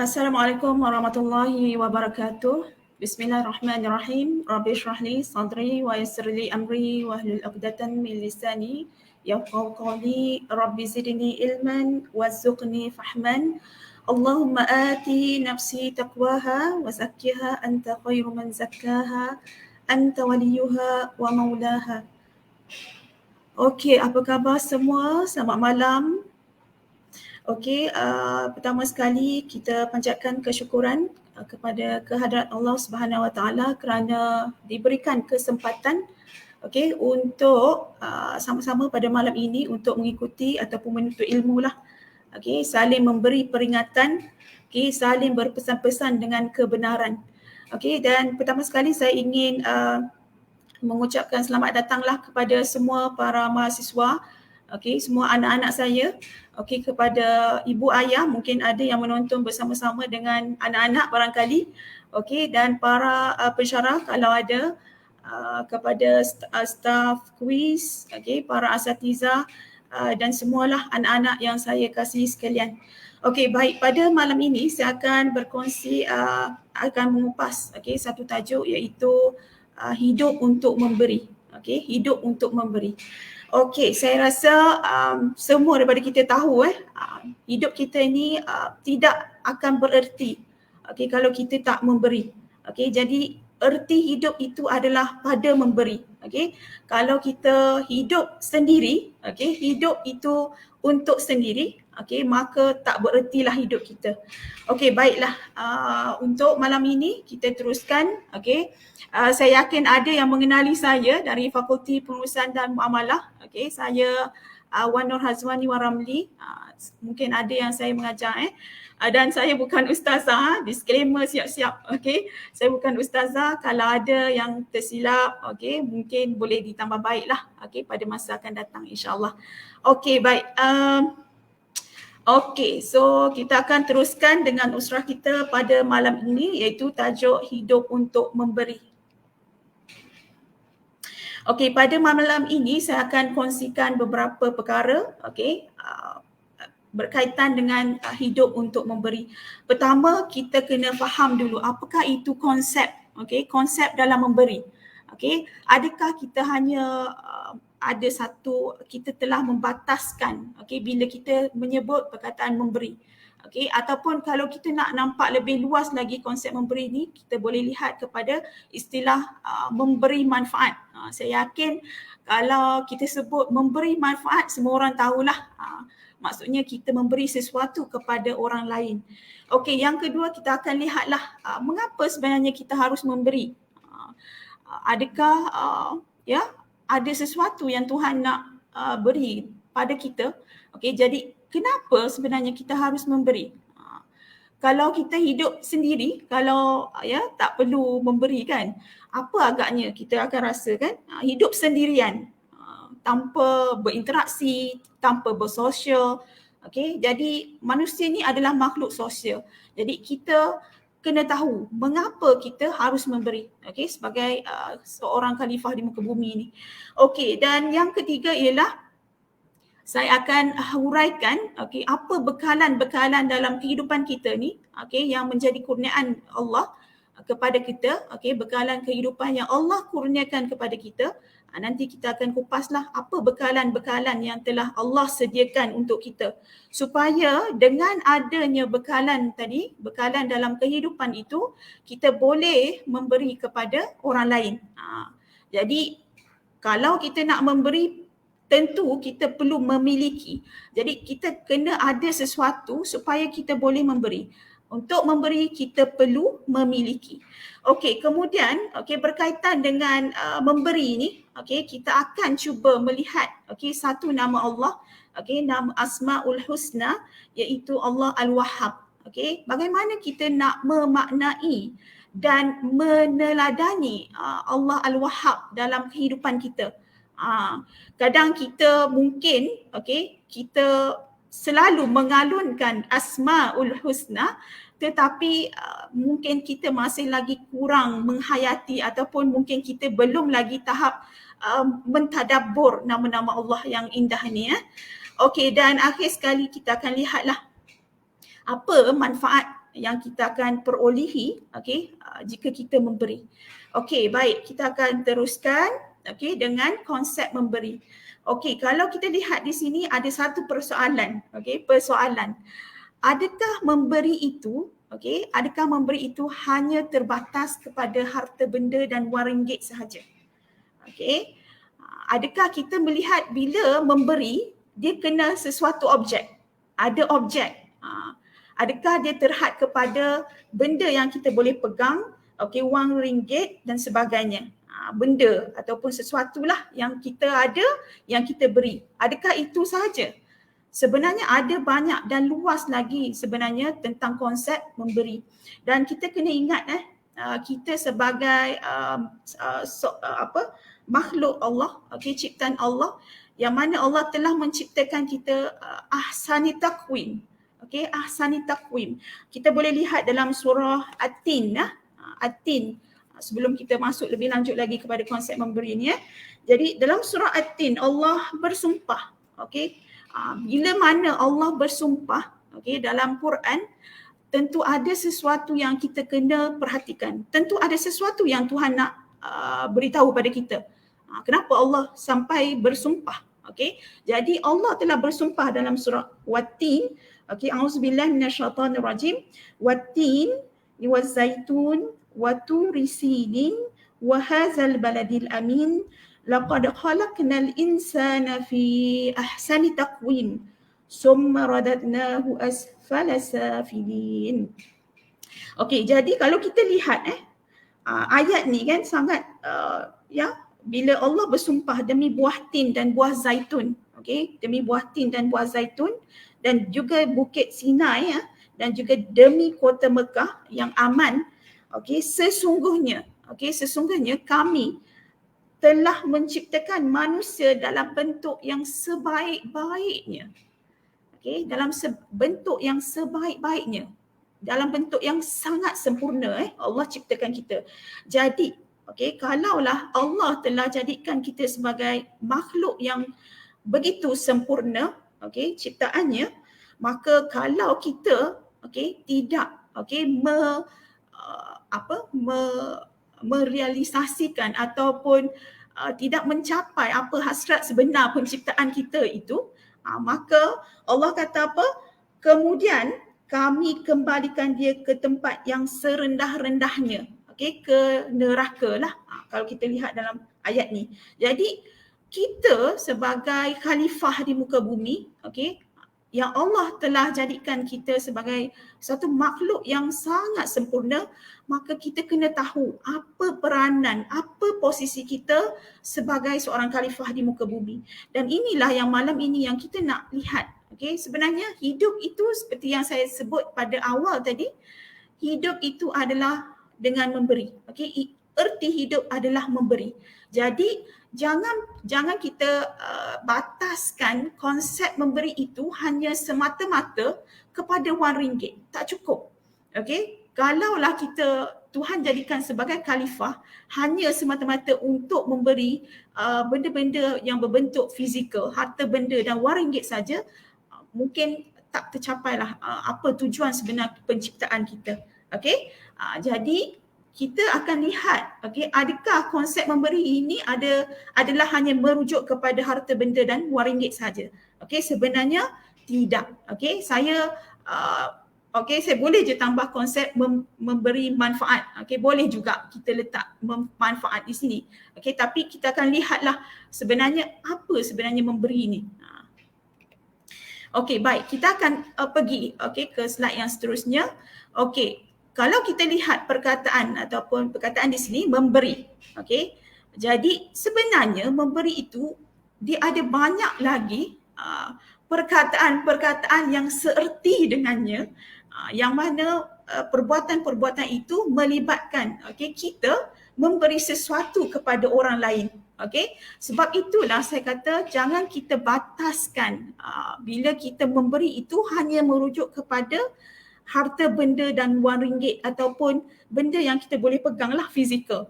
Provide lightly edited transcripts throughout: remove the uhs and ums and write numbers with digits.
Assalamualaikum warahmatullahi wabarakatuh. Bismillahirrahmanirrahim. Rabbi shrah li sadri wa yassir li amri wahlul 'uqdatam min lisani yafqahu qawli. Rabbi zidni ilman warzuqni fahman. Allahumma ati nafsi taqwaha wa zakkiha anta khairu man zakkaha anta waliyuha wa maulaha. Okey, apa khabar semua? Selamat malam. Okey, pertama sekali kita panjatkan kesyukuran kepada kehadrat Allah Subhanahu Wa Taala kerana diberikan kesempatan untuk sama-sama pada malam ini untuk mengikuti ataupun menuntut ilmu lah. Okey, saling memberi peringatan, saling berpesan-pesan dengan kebenaran. Okey, dan pertama sekali saya ingin mengucapkan selamat datanglah kepada semua para mahasiswa, semua anak-anak saya, kepada ibu ayah, mungkin ada yang menonton bersama-sama dengan anak-anak barangkali, dan para pensyarah kalau ada, kepada staf kuis, para asatizah dan semualah anak-anak yang saya kasihi sekalian. Baik, pada malam ini saya akan berkongsi, akan mengupas satu tajuk iaitu hidup untuk memberi. Hidup untuk memberi. Saya rasa semua daripada kita tahu hidup kita ini tidak akan bererti kalau kita tak memberi. Jadi erti hidup itu adalah pada memberi. Kalau kita hidup sendiri, hidup itu untuk sendiri, maka tak berertilah hidup kita. Baiklah, untuk malam ini kita teruskan. Saya yakin ada yang mengenali saya dari Fakulti Pengurusan dan Muamalah. Saya Wan Nur Hazwani Waramli. Mungkin ada yang saya mengajar dan saya bukan ustazah. Disclaimer siap-siap. Saya bukan ustazah. Kalau ada yang tersilap, mungkin boleh ditambah baiklah pada masa akan datang, insya-Allah. Baik. So kita akan teruskan dengan usrah kita pada malam ini iaitu tajuk hidup untuk memberi. Pada malam ini saya akan kongsikan beberapa perkara berkaitan dengan hidup untuk memberi. Pertama, kita kena faham dulu apakah itu konsep, konsep dalam memberi. Adakah kita hanya ada satu, kita telah membataskan bila kita menyebut perkataan memberi. Ataupun kalau kita nak nampak lebih luas lagi konsep memberi ni, kita boleh lihat kepada istilah memberi manfaat. Saya yakin kalau kita sebut memberi manfaat, semua orang tahulah. Maksudnya kita memberi sesuatu kepada orang lain. Yang kedua, kita akan lihatlah mengapa sebenarnya kita harus memberi. Adakah ada sesuatu yang Tuhan nak beri pada kita. Jadi kenapa sebenarnya kita harus memberi? Kalau kita hidup sendiri, kalau tak perlu memberi kan, apa agaknya kita akan rasa kan? Hidup sendirian, tanpa berinteraksi, tanpa bersosial. Jadi manusia ni adalah makhluk sosial. Jadi kita kena tahu mengapa kita harus memberi sebagai seorang khalifah di muka bumi ni. Dan yang ketiga ialah saya akan huraikan apa bekalan-bekalan dalam kehidupan kita ni yang menjadi kurniaan Allah kepada kita, bekalan kehidupan yang Allah kurniakan kepada kita. Nanti kita akan kupaslah apa bekalan-bekalan yang telah Allah sediakan untuk kita, supaya dengan adanya bekalan tadi, bekalan dalam kehidupan itu, kita boleh memberi kepada orang lain. Jadi kalau kita nak memberi, tentu kita perlu memiliki. Jadi kita kena ada sesuatu supaya kita boleh memberi. Untuk memberi kita perlu memiliki. Kemudian berkaitan dengan memberi ni, kita akan cuba melihat satu nama Allah, nama Asmaul Husna, iaitu Allah Al-Wahhab. Bagaimana kita nak memaknai dan meneladani Allah Al-Wahhab dalam kehidupan kita. Kadang kita mungkin kita selalu mengalunkan Asmaul Husna, tetapi mungkin kita masih lagi kurang menghayati ataupun mungkin kita belum lagi tahap mentadabbur nama-nama Allah yang indah ni. Dan akhir sekali kita akan lihatlah apa manfaat yang kita akan perolehi, okey, jika kita memberi. Okey, baik, kita akan teruskan okey dengan konsep memberi. Okey, kalau kita lihat di sini ada satu persoalan, okey, persoalan. Adakah memberi itu, okey, adakah memberi itu hanya terbatas kepada harta benda dan wang ringgit sahaja? Okey. Adakah kita melihat bila memberi dia kena sesuatu objek? Ada objek. Adakah dia terhad kepada benda yang kita boleh pegang, okey, wang ringgit dan sebagainya. Benda ataupun sesuatulah yang kita ada, yang kita beri. Adakah itu sahaja? Sebenarnya ada banyak dan luas lagi sebenarnya tentang konsep memberi. Dan kita kena ingat kita sebagai makhluk Allah, okey, ciptaan Allah, yang mana Allah telah menciptakan kita ahsani taqwim. Okey, ahsani taqwim. Kita boleh lihat dalam surah At-Tin, At-Tin. Sebelum kita masuk lebih lanjut lagi kepada konsep memberi ni. Jadi dalam surah At-Tin Allah bersumpah, okey. Bila mana Allah bersumpah, okey, dalam Quran, tentu ada sesuatu yang kita kena perhatikan. Tentu ada sesuatu yang Tuhan nak beritahu pada kita. Kenapa Allah sampai bersumpah? Okey. Jadi Allah telah bersumpah dalam surah Wat-Tin. Okey, auzubillahi minasyaitonir rajim. Wat-Tin waz-zaitun wa turi sinin wa hadzal baladil amin. Laqad khalaqnal insana fi ahsani taqwim summa radadnahu asfala safilin. Okey, jadi kalau kita lihat ayat ni kan sangat bila Allah bersumpah demi buah tin dan buah zaitun, okey, demi buah tin dan buah zaitun dan juga bukit Sinai dan juga demi kota Mekah yang aman, okey, sesungguhnya kami telah menciptakan manusia dalam bentuk yang sebaik-baiknya. Okey, dalam bentuk yang sebaik-baiknya. Dalam bentuk yang sangat sempurna Allah ciptakan kita. Jadi, okey, kalaulah Allah telah jadikan kita sebagai makhluk yang begitu sempurna, okey, ciptaannya, maka kalau kita tidak merealisasikan ataupun tidak mencapai apa hasrat sebenar penciptaan kita itu, maka Allah kata apa? Kemudian kami kembalikan dia ke tempat yang serendah-rendahnya, okey, ke neraka lah, kalau kita lihat dalam ayat ni. Jadi kita sebagai khalifah di muka bumi, okey, yang Allah telah jadikan kita sebagai satu makhluk yang sangat sempurna, maka kita kena tahu apa peranan, apa posisi kita sebagai seorang khalifah di muka bumi. Dan inilah yang malam ini yang kita nak lihat. Okay, sebenarnya hidup itu seperti yang saya sebut pada awal tadi, hidup itu adalah dengan memberi. Okay, erti hidup adalah memberi. Jadi jangan kita bataskan konsep memberi itu hanya semata-mata kepada wang ringgit. Tak cukup. Okay, kalaulah Tuhan jadikan sebagai khalifah hanya semata-mata untuk memberi benda-benda yang berbentuk fizikal, harta benda dan wang ringgit saja, mungkin tak tercapailah apa tujuan sebenar penciptaan kita. Okay, jadi kita akan lihat, adakah konsep memberi ini adalah hanya merujuk kepada harta benda dan wang ringgit saja. Sebenarnya tidak. Saya boleh je tambah konsep memberi manfaat. Boleh juga kita letak manfaat di sini. Tapi kita akan lihatlah sebenarnya apa sebenarnya memberi ini. Baik, kita akan pergi ke slide yang seterusnya. Kalau kita lihat perkataan di sini memberi. Jadi sebenarnya memberi itu dia ada banyak lagi perkataan-perkataan yang seerti dengannya, yang mana perbuatan-perbuatan itu melibatkan kita memberi sesuatu kepada orang lain. Sebab itulah saya kata jangan kita bataskan bila kita memberi itu hanya merujuk kepada harta benda dan wang ringgit ataupun benda yang kita boleh peganglah fizikal.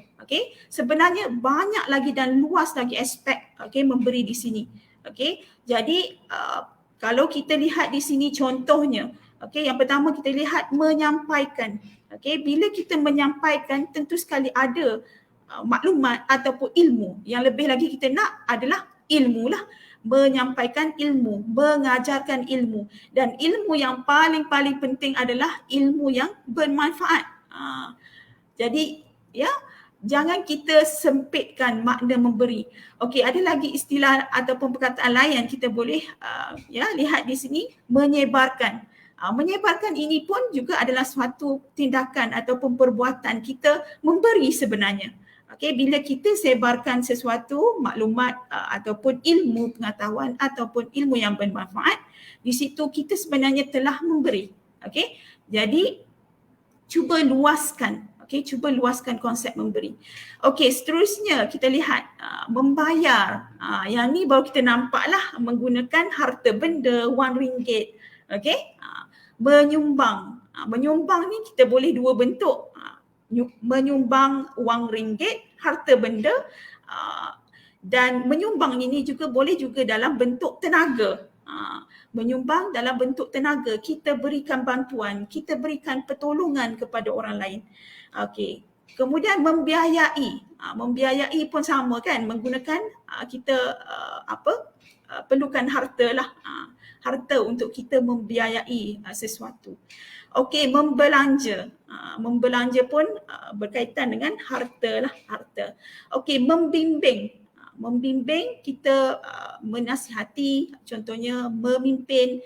Sebenarnya banyak lagi dan luas lagi aspek memberi di sini. Jadi kalau kita lihat di sini contohnya, Okey, yang pertama kita lihat menyampaikan. Okey, bila kita menyampaikan tentu sekali ada maklumat ataupun ilmu. Yang lebih lagi kita nak adalah ilmu lah. Menyampaikan ilmu, mengajarkan ilmu. Dan ilmu yang paling-paling penting adalah ilmu yang bermanfaat. Jadi ya, jangan kita sempitkan makna memberi. Okey, ada lagi istilah ataupun perkataan lain yang kita boleh lihat di sini, menyebarkan. Menyebarkan ini pun juga adalah suatu tindakan ataupun perbuatan kita memberi sebenarnya. Okey, bila kita sebarkan sesuatu maklumat ataupun ilmu pengetahuan ataupun ilmu yang bermanfaat, di situ kita sebenarnya telah memberi. Okey, jadi cuba luaskan. Okey, cuba luaskan konsep memberi. Okey, seterusnya kita lihat membayar. Yang ni baru kita nampaklah menggunakan harta benda, wang ringgit. Okey, menyumbang. Menyumbang ni kita boleh dua bentuk. Menyumbang wang ringgit, harta benda, dan menyumbang ini juga boleh juga dalam bentuk tenaga. Menyumbang dalam bentuk tenaga, kita berikan bantuan, kita berikan pertolongan kepada orang lain. Okey. Kemudian membiayai. Membiayai pun sama kan, menggunakan kita perlukan harta lah. Harta untuk kita membiayai sesuatu. Okey, membelanja. Membelanja pun berkaitan dengan harta lah, harta. Okey, membimbing. Membimbing, kita menasihati, contohnya memimpin.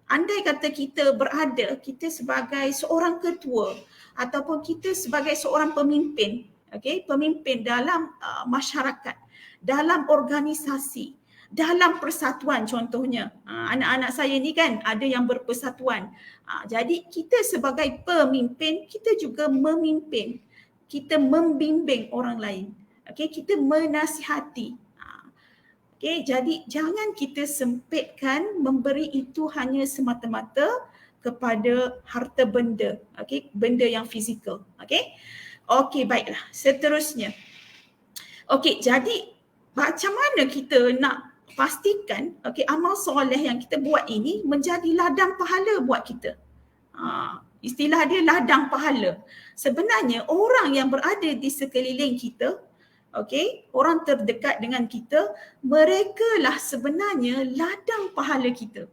Andai kata kita berada, kita sebagai seorang ketua ataupun kita sebagai seorang pemimpin, okey, pemimpin dalam masyarakat, dalam organisasi, dalam persatuan contohnya. Anak-anak saya ni kan ada yang berpersatuan. Jadi kita sebagai pemimpin, kita juga memimpin. Kita membimbing orang lain. Okey, kita menasihati. Okey, jadi jangan kita sempitkan memberi itu hanya semata-mata kepada harta benda. Okey, benda yang fizikal. Okey. Okey, baiklah. Seterusnya. Okey, jadi macam mana kita nak pastikan amal soleh yang kita buat ini menjadi ladang pahala buat kita. Istilah dia ladang pahala. Sebenarnya orang yang berada di sekeliling kita, orang terdekat dengan kita, mereka lah sebenarnya ladang pahala kita.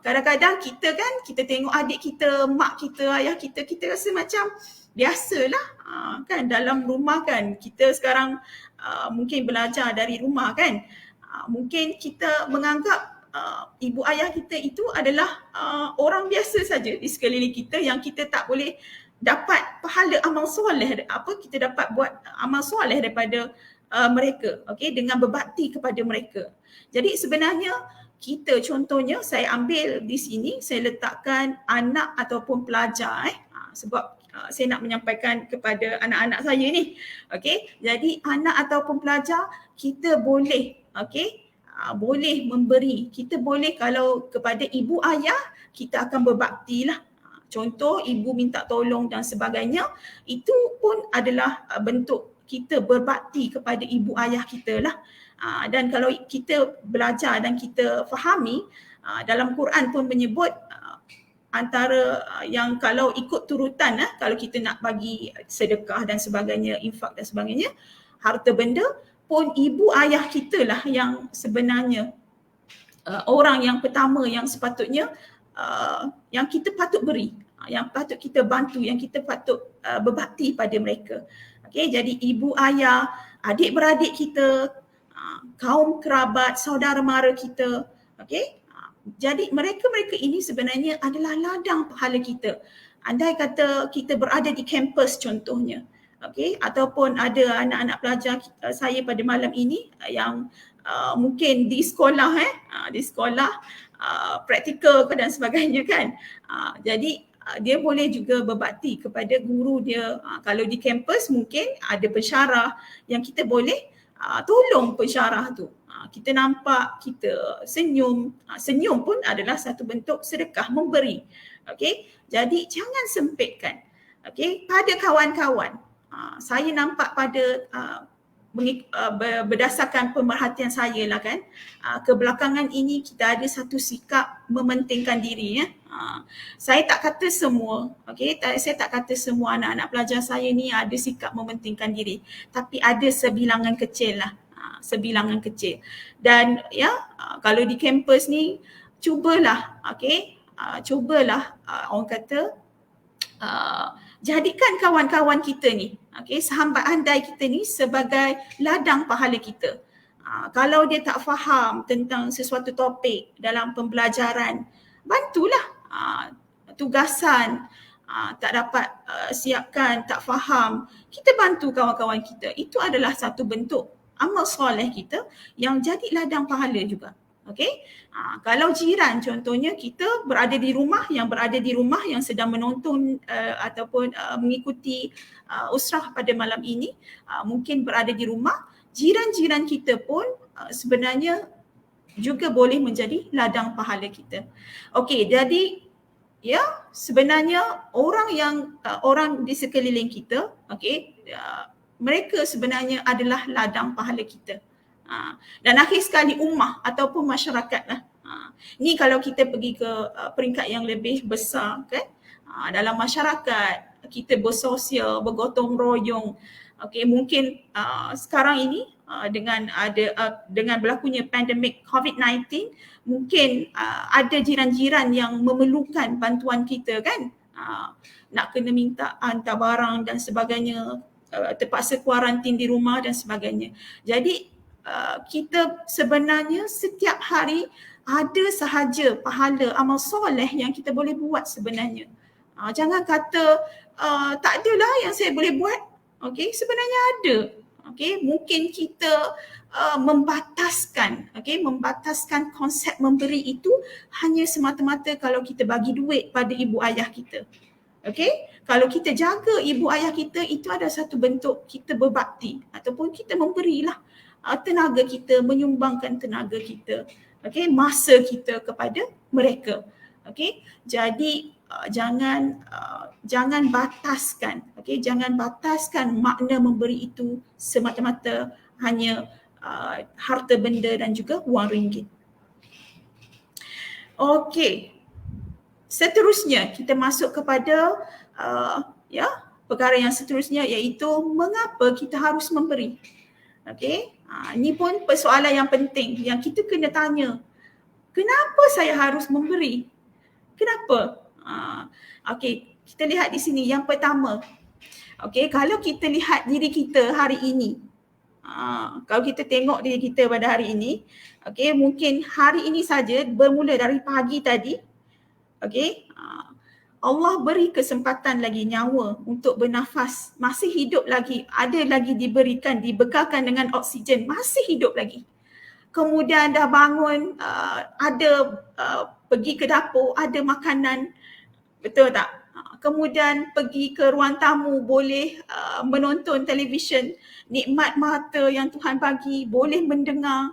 Kadang-kadang kita kan, kita tengok adik kita, mak kita, ayah kita, kita rasa macam biasalah kan dalam rumah kan. Kita sekarang mungkin belajar dari rumah kan. Mungkin kita menganggap ibu ayah kita itu adalah orang biasa saja di sekeliling kita yang kita tak boleh dapat pahala amal soleh, kita dapat buat amal soleh daripada mereka, dengan berbakti kepada mereka. Jadi sebenarnya kita, contohnya saya ambil di sini, saya letakkan anak ataupun pelajar sebab saya nak menyampaikan kepada anak-anak saya ni. Jadi anak ataupun pelajar, kita boleh boleh memberi. Kita boleh, kalau kepada ibu ayah, kita akan berbakti lah. Contoh ibu minta tolong dan sebagainya, itu pun adalah bentuk kita berbakti kepada ibu ayah kita lah. Dan kalau kita belajar dan kita fahami, dalam Quran pun menyebut antara yang kalau ikut turutan, kalau kita nak bagi sedekah dan sebagainya, infak dan sebagainya, harta benda pun ibu ayah kita lah yang sebenarnya orang yang pertama yang sepatutnya yang kita patut beri, yang patut kita bantu, yang kita patut berbakti pada mereka. Jadi ibu ayah, adik-beradik kita, kaum kerabat, saudara mara kita. Jadi mereka-mereka ini sebenarnya adalah ladang pahala kita. Andai kata kita berada di kampus contohnya, ataupun ada anak-anak pelajar saya pada malam ini yang mungkin di sekolah di sekolah praktikal dan sebagainya kan. Jadi dia boleh juga berbakti kepada guru dia. Kalau di kampus mungkin ada pensyarah yang kita boleh tolong pensyarah tu. Kita nampak, kita senyum. Senyum pun adalah satu bentuk sedekah memberi. Jadi jangan sempitkan. Pada kawan-kawan, saya nampak pada berdasarkan pemerhatian saya lah kan, kebelakangan ini kita ada satu sikap mementingkan diri Saya tak kata semua, saya tak kata semua anak-anak pelajar saya ni ada sikap mementingkan diri, tapi ada sebilangan kecil lah, sebilangan kecil. Dan ya, kalau di kampus ni cubalah, cubalah orang kata jadikan kawan-kawan kita ni, sahabat andai kita ni sebagai ladang pahala kita. Kalau dia tak faham tentang sesuatu topik dalam pembelajaran, bantulah. Tugasan tak dapat siapkan, tak faham, kita bantu kawan-kawan kita. Itu adalah satu bentuk amal soleh kita yang jadi ladang pahala juga. Kalau jiran contohnya kita berada di rumah yang sedang menonton ataupun mengikuti usrah pada malam ini, mungkin berada di rumah, jiran-jiran kita pun sebenarnya juga boleh menjadi ladang pahala kita. Jadi ya, sebenarnya orang di sekeliling kita, mereka sebenarnya adalah ladang pahala kita. Dan akhir sekali ummah ataupun masyarakat lah. Ni kalau kita pergi ke peringkat yang lebih besar kan, dalam masyarakat kita bersosial, bergotong royong. Mungkin sekarang ini dengan berlakunya pandemik COVID-19, mungkin ada jiran-jiran yang memerlukan bantuan kita kan, nak kena minta hantar barang dan sebagainya, terpaksa kuarantin di rumah dan sebagainya. Jadi kita sebenarnya setiap hari ada sahaja pahala amal soleh yang kita boleh buat sebenarnya. Jangan kata tak adalah yang saya boleh buat. Sebenarnya ada. Mungkin kita membataskan konsep memberi itu hanya semata-mata kalau kita bagi duit pada ibu ayah kita. Kalau kita jaga ibu ayah kita, itu ada satu bentuk kita berbakti ataupun kita memberilah tenaga kita, menyumbangkan tenaga kita, masa kita kepada mereka. Jadi jangan bataskan, jangan bataskan makna memberi itu semata-mata hanya harta benda dan juga wang ringgit. Seterusnya kita masuk kepada perkara yang seterusnya, iaitu mengapa kita harus memberi. Ini pun persoalan yang penting yang kita kena tanya. Kenapa saya harus memberi? Kenapa? Kita lihat di sini yang pertama. Kalau kita lihat diri kita hari ini, kalau kita tengok diri kita pada hari ini, mungkin hari ini saja bermula dari pagi tadi, Allah beri kesempatan lagi nyawa untuk bernafas, masih hidup lagi, ada lagi dibekalkan dengan oksigen, masih hidup lagi. Kemudian dah bangun, ada pergi ke dapur, ada makanan, betul tak? Kemudian pergi ke ruang tamu, boleh menonton televisyen, nikmat mata yang Tuhan bagi, boleh mendengar.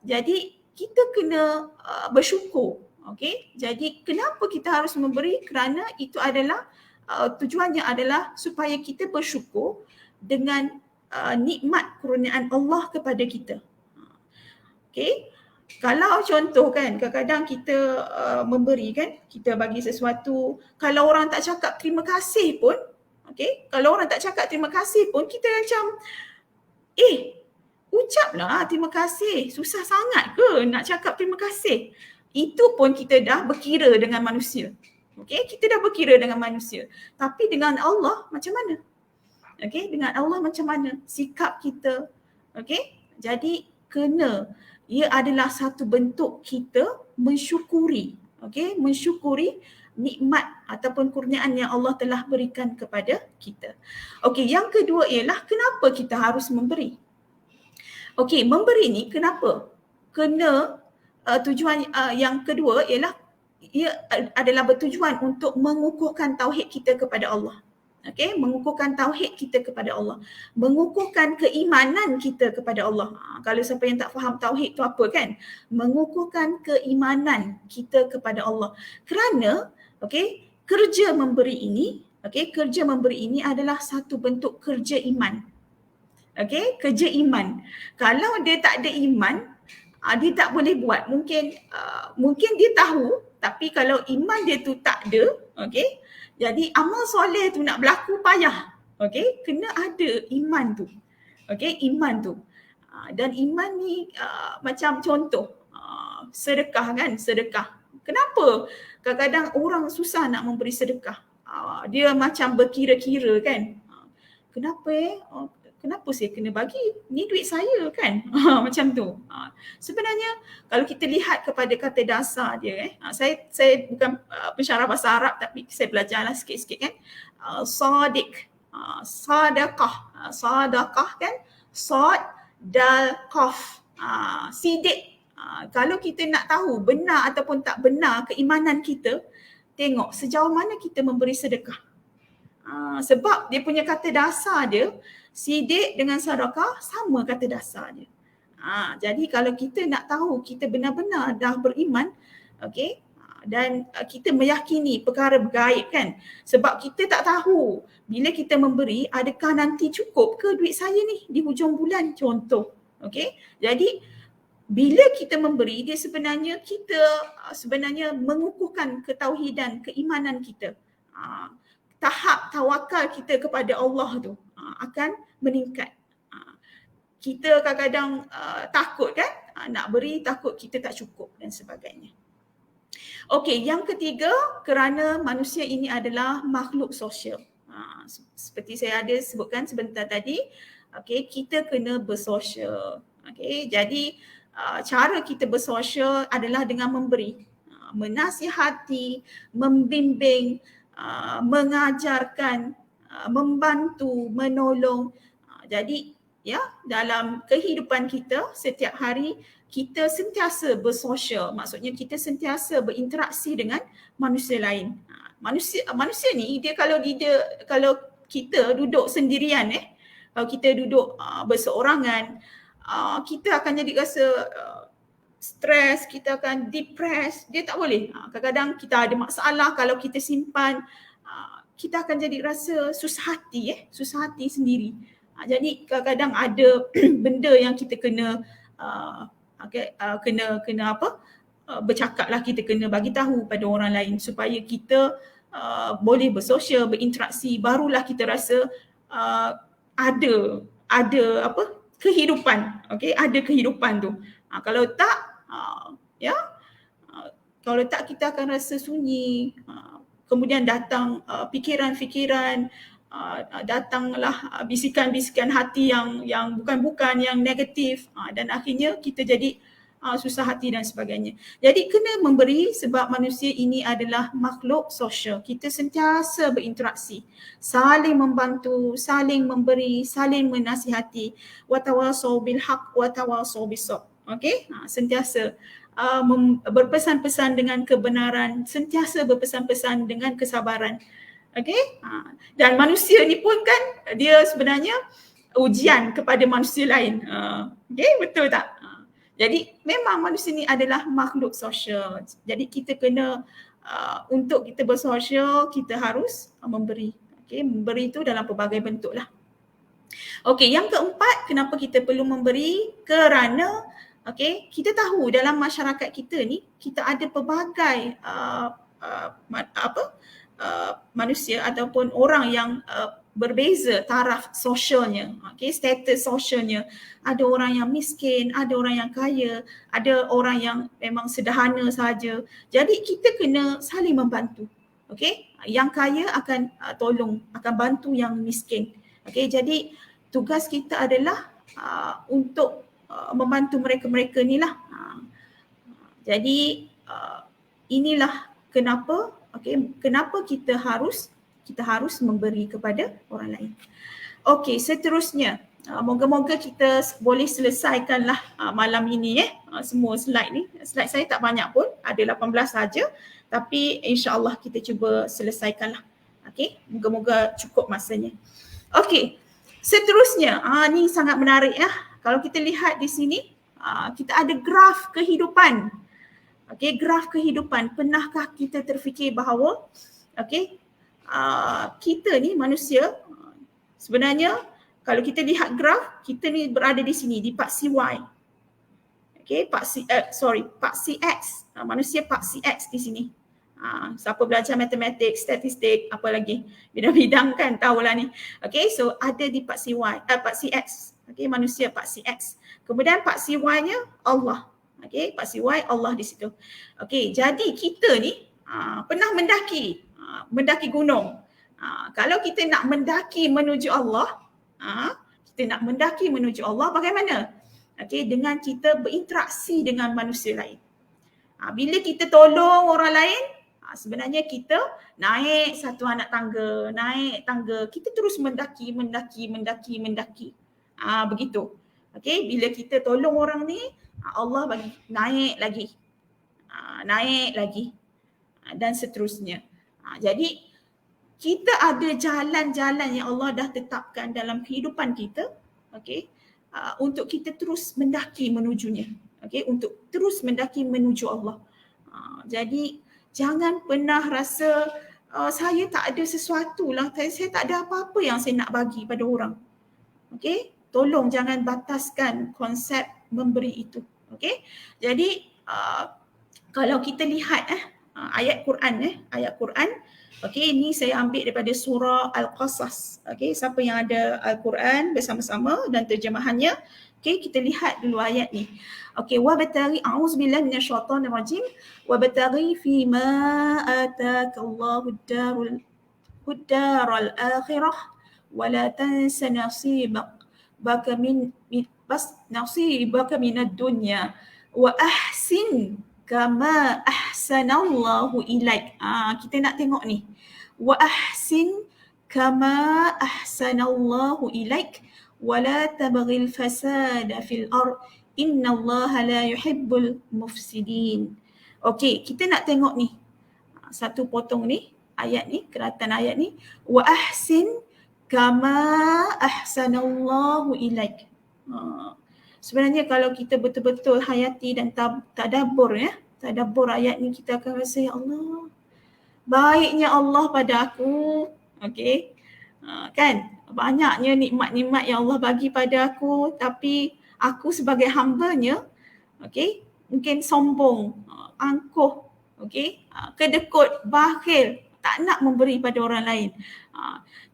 Jadi kita kena bersyukur. Jadi kenapa kita harus memberi? Kerana itu adalah tujuannya adalah supaya kita bersyukur dengan nikmat kurniaan Allah kepada kita. Kalau contoh kan, kadang-kadang kita memberi kan, kita bagi sesuatu, kalau orang tak cakap terima kasih pun, kalau orang tak cakap terima kasih pun, kita macam ucaplah terima kasih, susah sangat ke nak cakap terima kasih? Itu pun kita dah berkira dengan manusia. Kita dah berkira dengan manusia. Tapi dengan Allah macam mana? Dengan Allah macam mana sikap kita? Jadi ia adalah satu bentuk kita mensyukuri, mensyukuri nikmat ataupun kurniaan yang Allah telah berikan kepada kita. Yang kedua ialah kenapa kita harus memberi? Memberi ni kenapa? Tujuan yang kedua ialah ia adalah bertujuan untuk mengukuhkan tauhid kita kepada Allah. Mengukuhkan tauhid kita kepada Allah, mengukuhkan keimanan kita kepada Allah. Kalau siapa yang tak faham tauhid tu apa kan? Mengukuhkan keimanan kita kepada Allah. Kerana kerja memberi ini adalah satu bentuk kerja iman. Kerja iman. Kalau dia tak ada iman, dia tak boleh buat. Mungkin dia tahu Tapi kalau iman dia tu tak ada, okey, jadi amal soleh tu nak berlaku payah. Okey, kena ada iman tu. Okey, iman tu. Dan iman ni macam contoh sedekah kan, sedekah. Kenapa kadang-kadang orang susah nak memberi sedekah? Dia macam berkira-kira kan. Kenapa kenapa saya kena bagi? Ni duit saya kan. Macam tu. Sebenarnya kalau kita lihat kepada kata dasar dia, saya bukan pensyarah bahasa Arab tapi saya belajarlah sikit-sikit kan. Sadiq, sadaqah, sadaqah kan, sad dal qaf, sidik. Kalau kita nak tahu benar ataupun tak benar keimanan kita, tengok sejauh mana kita memberi sedekah. Sebab dia punya kata dasar dia, sidik dengan sedekah sama kata dasar dia. Jadi kalau kita nak tahu kita benar-benar dah beriman, okey, dan kita meyakini perkara gaib kan, sebab kita tak tahu bila kita memberi adakah nanti cukup ke duit saya ni di hujung bulan, contoh. Okey, jadi bila kita memberi, dia sebenarnya kita sebenarnya mengukuhkan ketauhidan, keimanan kita. Tahap tawakal kita kepada Allah tu akan meningkat. Kita kadang-kadang takut kan, nak beri takut kita tak cukup dan sebagainya. Okey, yang ketiga, kerana manusia ini adalah makhluk sosial. Seperti saya ada sebutkan sebentar tadi, okey, kita kena bersosial. Okey, jadi cara kita bersosial adalah dengan memberi, menasihati, membimbing, mengajarkan, membantu, menolong. Jadi ya, dalam kehidupan kita setiap hari kita sentiasa bersosial, maksudnya kita sentiasa berinteraksi dengan manusia lain. Manusia ni dia kalau kita duduk sendirian, kalau kita duduk berseorangan, kita akan jadi rasa stres, kita akan depressed, dia tak boleh. Kadang-kadang kita ada masalah, kalau kita simpan, kita akan jadi rasa susah hati sendiri. Jadi kadang-kadang ada benda yang kita kena bercakap lah, kita kena bagi tahu pada orang lain supaya kita boleh bersosial, berinteraksi, barulah kita rasa ada kehidupan. Okey, ada kehidupan tu. Kalau tak kalau tak kita akan rasa sunyi. Kemudian datang fikiran-fikiran, datanglah bisikan-bisikan hati yang bukan-bukan, yang negatif, dan akhirnya kita jadi susah hati dan sebagainya. Jadi kena memberi sebab manusia ini adalah makhluk sosial. Kita sentiasa berinteraksi, saling membantu, saling memberi, saling menasihati. Watawasau bil haq, watawasau bis sabr. Okey, sentiasa berpesan-pesan dengan kebenaran, sentiasa berpesan-pesan dengan kesabaran. Okey, dan manusia ni pun kan dia sebenarnya ujian kepada manusia lain. Okey, betul tak? Jadi memang manusia ni adalah makhluk sosial. Jadi kita kena untuk kita bersosial, kita harus memberi. Okey, memberi tu dalam pelbagai bentuk lah. Okey, yang keempat, kenapa kita perlu memberi? Kerana kita tahu dalam masyarakat kita ni kita ada pelbagai manusia ataupun orang yang berbeza taraf sosialnya, status sosialnya. Ada orang yang miskin, ada orang yang kaya, ada orang yang memang sederhana saja. Jadi kita kena saling membantu. Yang kaya akan tolong, akan bantu yang miskin. Jadi tugas kita adalah untuk membantu mereka-mereka ni lah. Jadi inilah kenapa kita harus memberi kepada orang lain. Okey, seterusnya, moga-moga kita boleh selesaikanlah malam ini semua slide ni. Slide saya tak banyak pun, ada 18 saja, tapi insya-Allah kita cuba selesaikanlah. Okey, moga-moga cukup masanya. Okey, seterusnya, ni sangat menarik ya. Kalau kita lihat di sini, kita ada graf kehidupan. Graf kehidupan. Pernahkah kita terfikir bahawa kita ni manusia, sebenarnya kalau kita lihat graf, kita ni berada di sini, di part CY. Okay, Pak CX, manusia Pak CX di sini. Siapa belajar matematik, statistik, apa lagi, bidang-bidang kan tahulah ni. Okay, so ada di Pak CX. Okay, manusia Pak CX. Kemudian Pak CY-nya Allah. Okay, Pak CY Allah di situ. Okay, jadi kita ni pernah mendaki gunung. Kalau kita nak mendaki menuju Allah, bagaimana? Okay, dengan kita berinteraksi dengan manusia lain. Bila kita tolong orang lain, sebenarnya kita naik satu anak tangga, kita terus mendaki. Begitu. Okay, bila kita tolong orang ni, Allah bagi naik lagi. Dan seterusnya. Jadi kita ada jalan-jalan yang Allah dah tetapkan dalam kehidupan kita, okay, untuk kita terus mendaki menujunya. Okay, untuk terus mendaki menuju Allah. Jadi jangan pernah rasa saya tak ada sesuatu lah, saya tak ada apa-apa yang saya nak bagi pada orang. Okay, tolong jangan bataskan konsep memberi itu. Okay, jadi kalau kita lihat ayat Quran, okay, ini saya ambil daripada surah Al-Qasas. Okay, siapa yang ada Al-Quran bersama-sama dan terjemahannya, okay, kita lihat dulu ayat ni. Okay, wabtaghi a'udzubillahi minasyaitonirrajim wabtaghi fima ataakallahu ad-daral akhirah wala tansa nasibaka minad dunya wa ahsin kama ahsanallahu ilaik. Kita nak tengok ni. Wa ahsin kama ahsanallahu ilaik wa la tabghil fasada fil ard innallaha la yuhibbul mufsidin. Okey, kita nak tengok ni. Satu potong ni, ayat ni, keratan ayat ni. Wa ahsin kama ahsanallahu ilaik. Sebenarnya kalau kita betul-betul hayati dan tadabbur ayat ni, kita akan rasa, ya Allah, baiknya Allah pada aku. Okey, kan, banyaknya nikmat-nikmat yang Allah bagi pada aku, tapi aku sebagai hambanya, okey, mungkin sombong, angkuh, okey, kedekut, bakhil, tak nak memberi pada orang lain.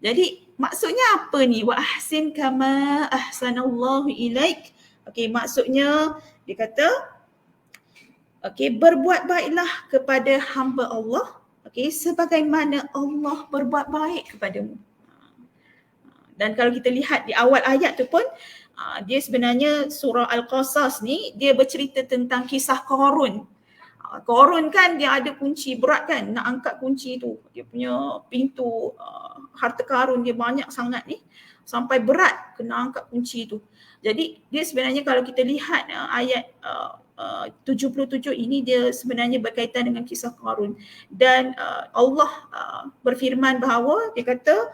Jadi maksudnya apa ni? Wa ahsin kama ahsanallahu ilaik. Okey, maksudnya dia kata, okey, berbuat baiklah kepada hamba Allah, okey, sebagaimana Allah berbuat baik kepadamu. Dan kalau kita lihat di awal ayat tu pun, dia sebenarnya surah Al-Qasas ni dia bercerita tentang kisah Qarun. Qarun kan dia ada kunci berat kan, nak angkat kunci tu. Dia punya pintu harta karun dia banyak sangat ni, sampai berat kena angkat kunci tu. Jadi dia sebenarnya kalau kita lihat ayat 77 ini, dia sebenarnya berkaitan dengan kisah Qarun. Dan Allah berfirman bahawa dia kata,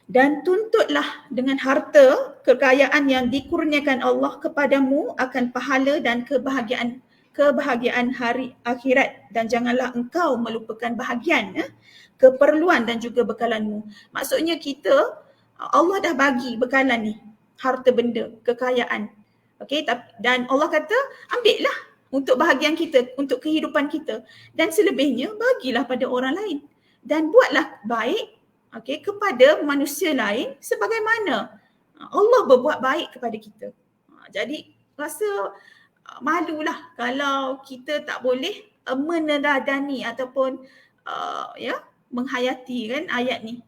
dan tuntutlah dengan harta kekayaan yang dikurniakan Allah kepadamu akan pahala dan kebahagiaan hari akhirat, dan janganlah engkau melupakan bahagian keperluan dan juga bekalanmu. Maksudnya kita, Allah dah bagi bekalan ni, harta benda, kekayaan. Okey, dan Allah kata ambillah untuk bahagian kita, untuk kehidupan kita, dan selebihnya bagilah pada orang lain dan buatlah baik, okey, kepada manusia lain sebagaimana Allah berbuat baik kepada kita. Jadi rasa malulah kalau kita tak boleh meneladani ataupun menghayati kan ayat ni.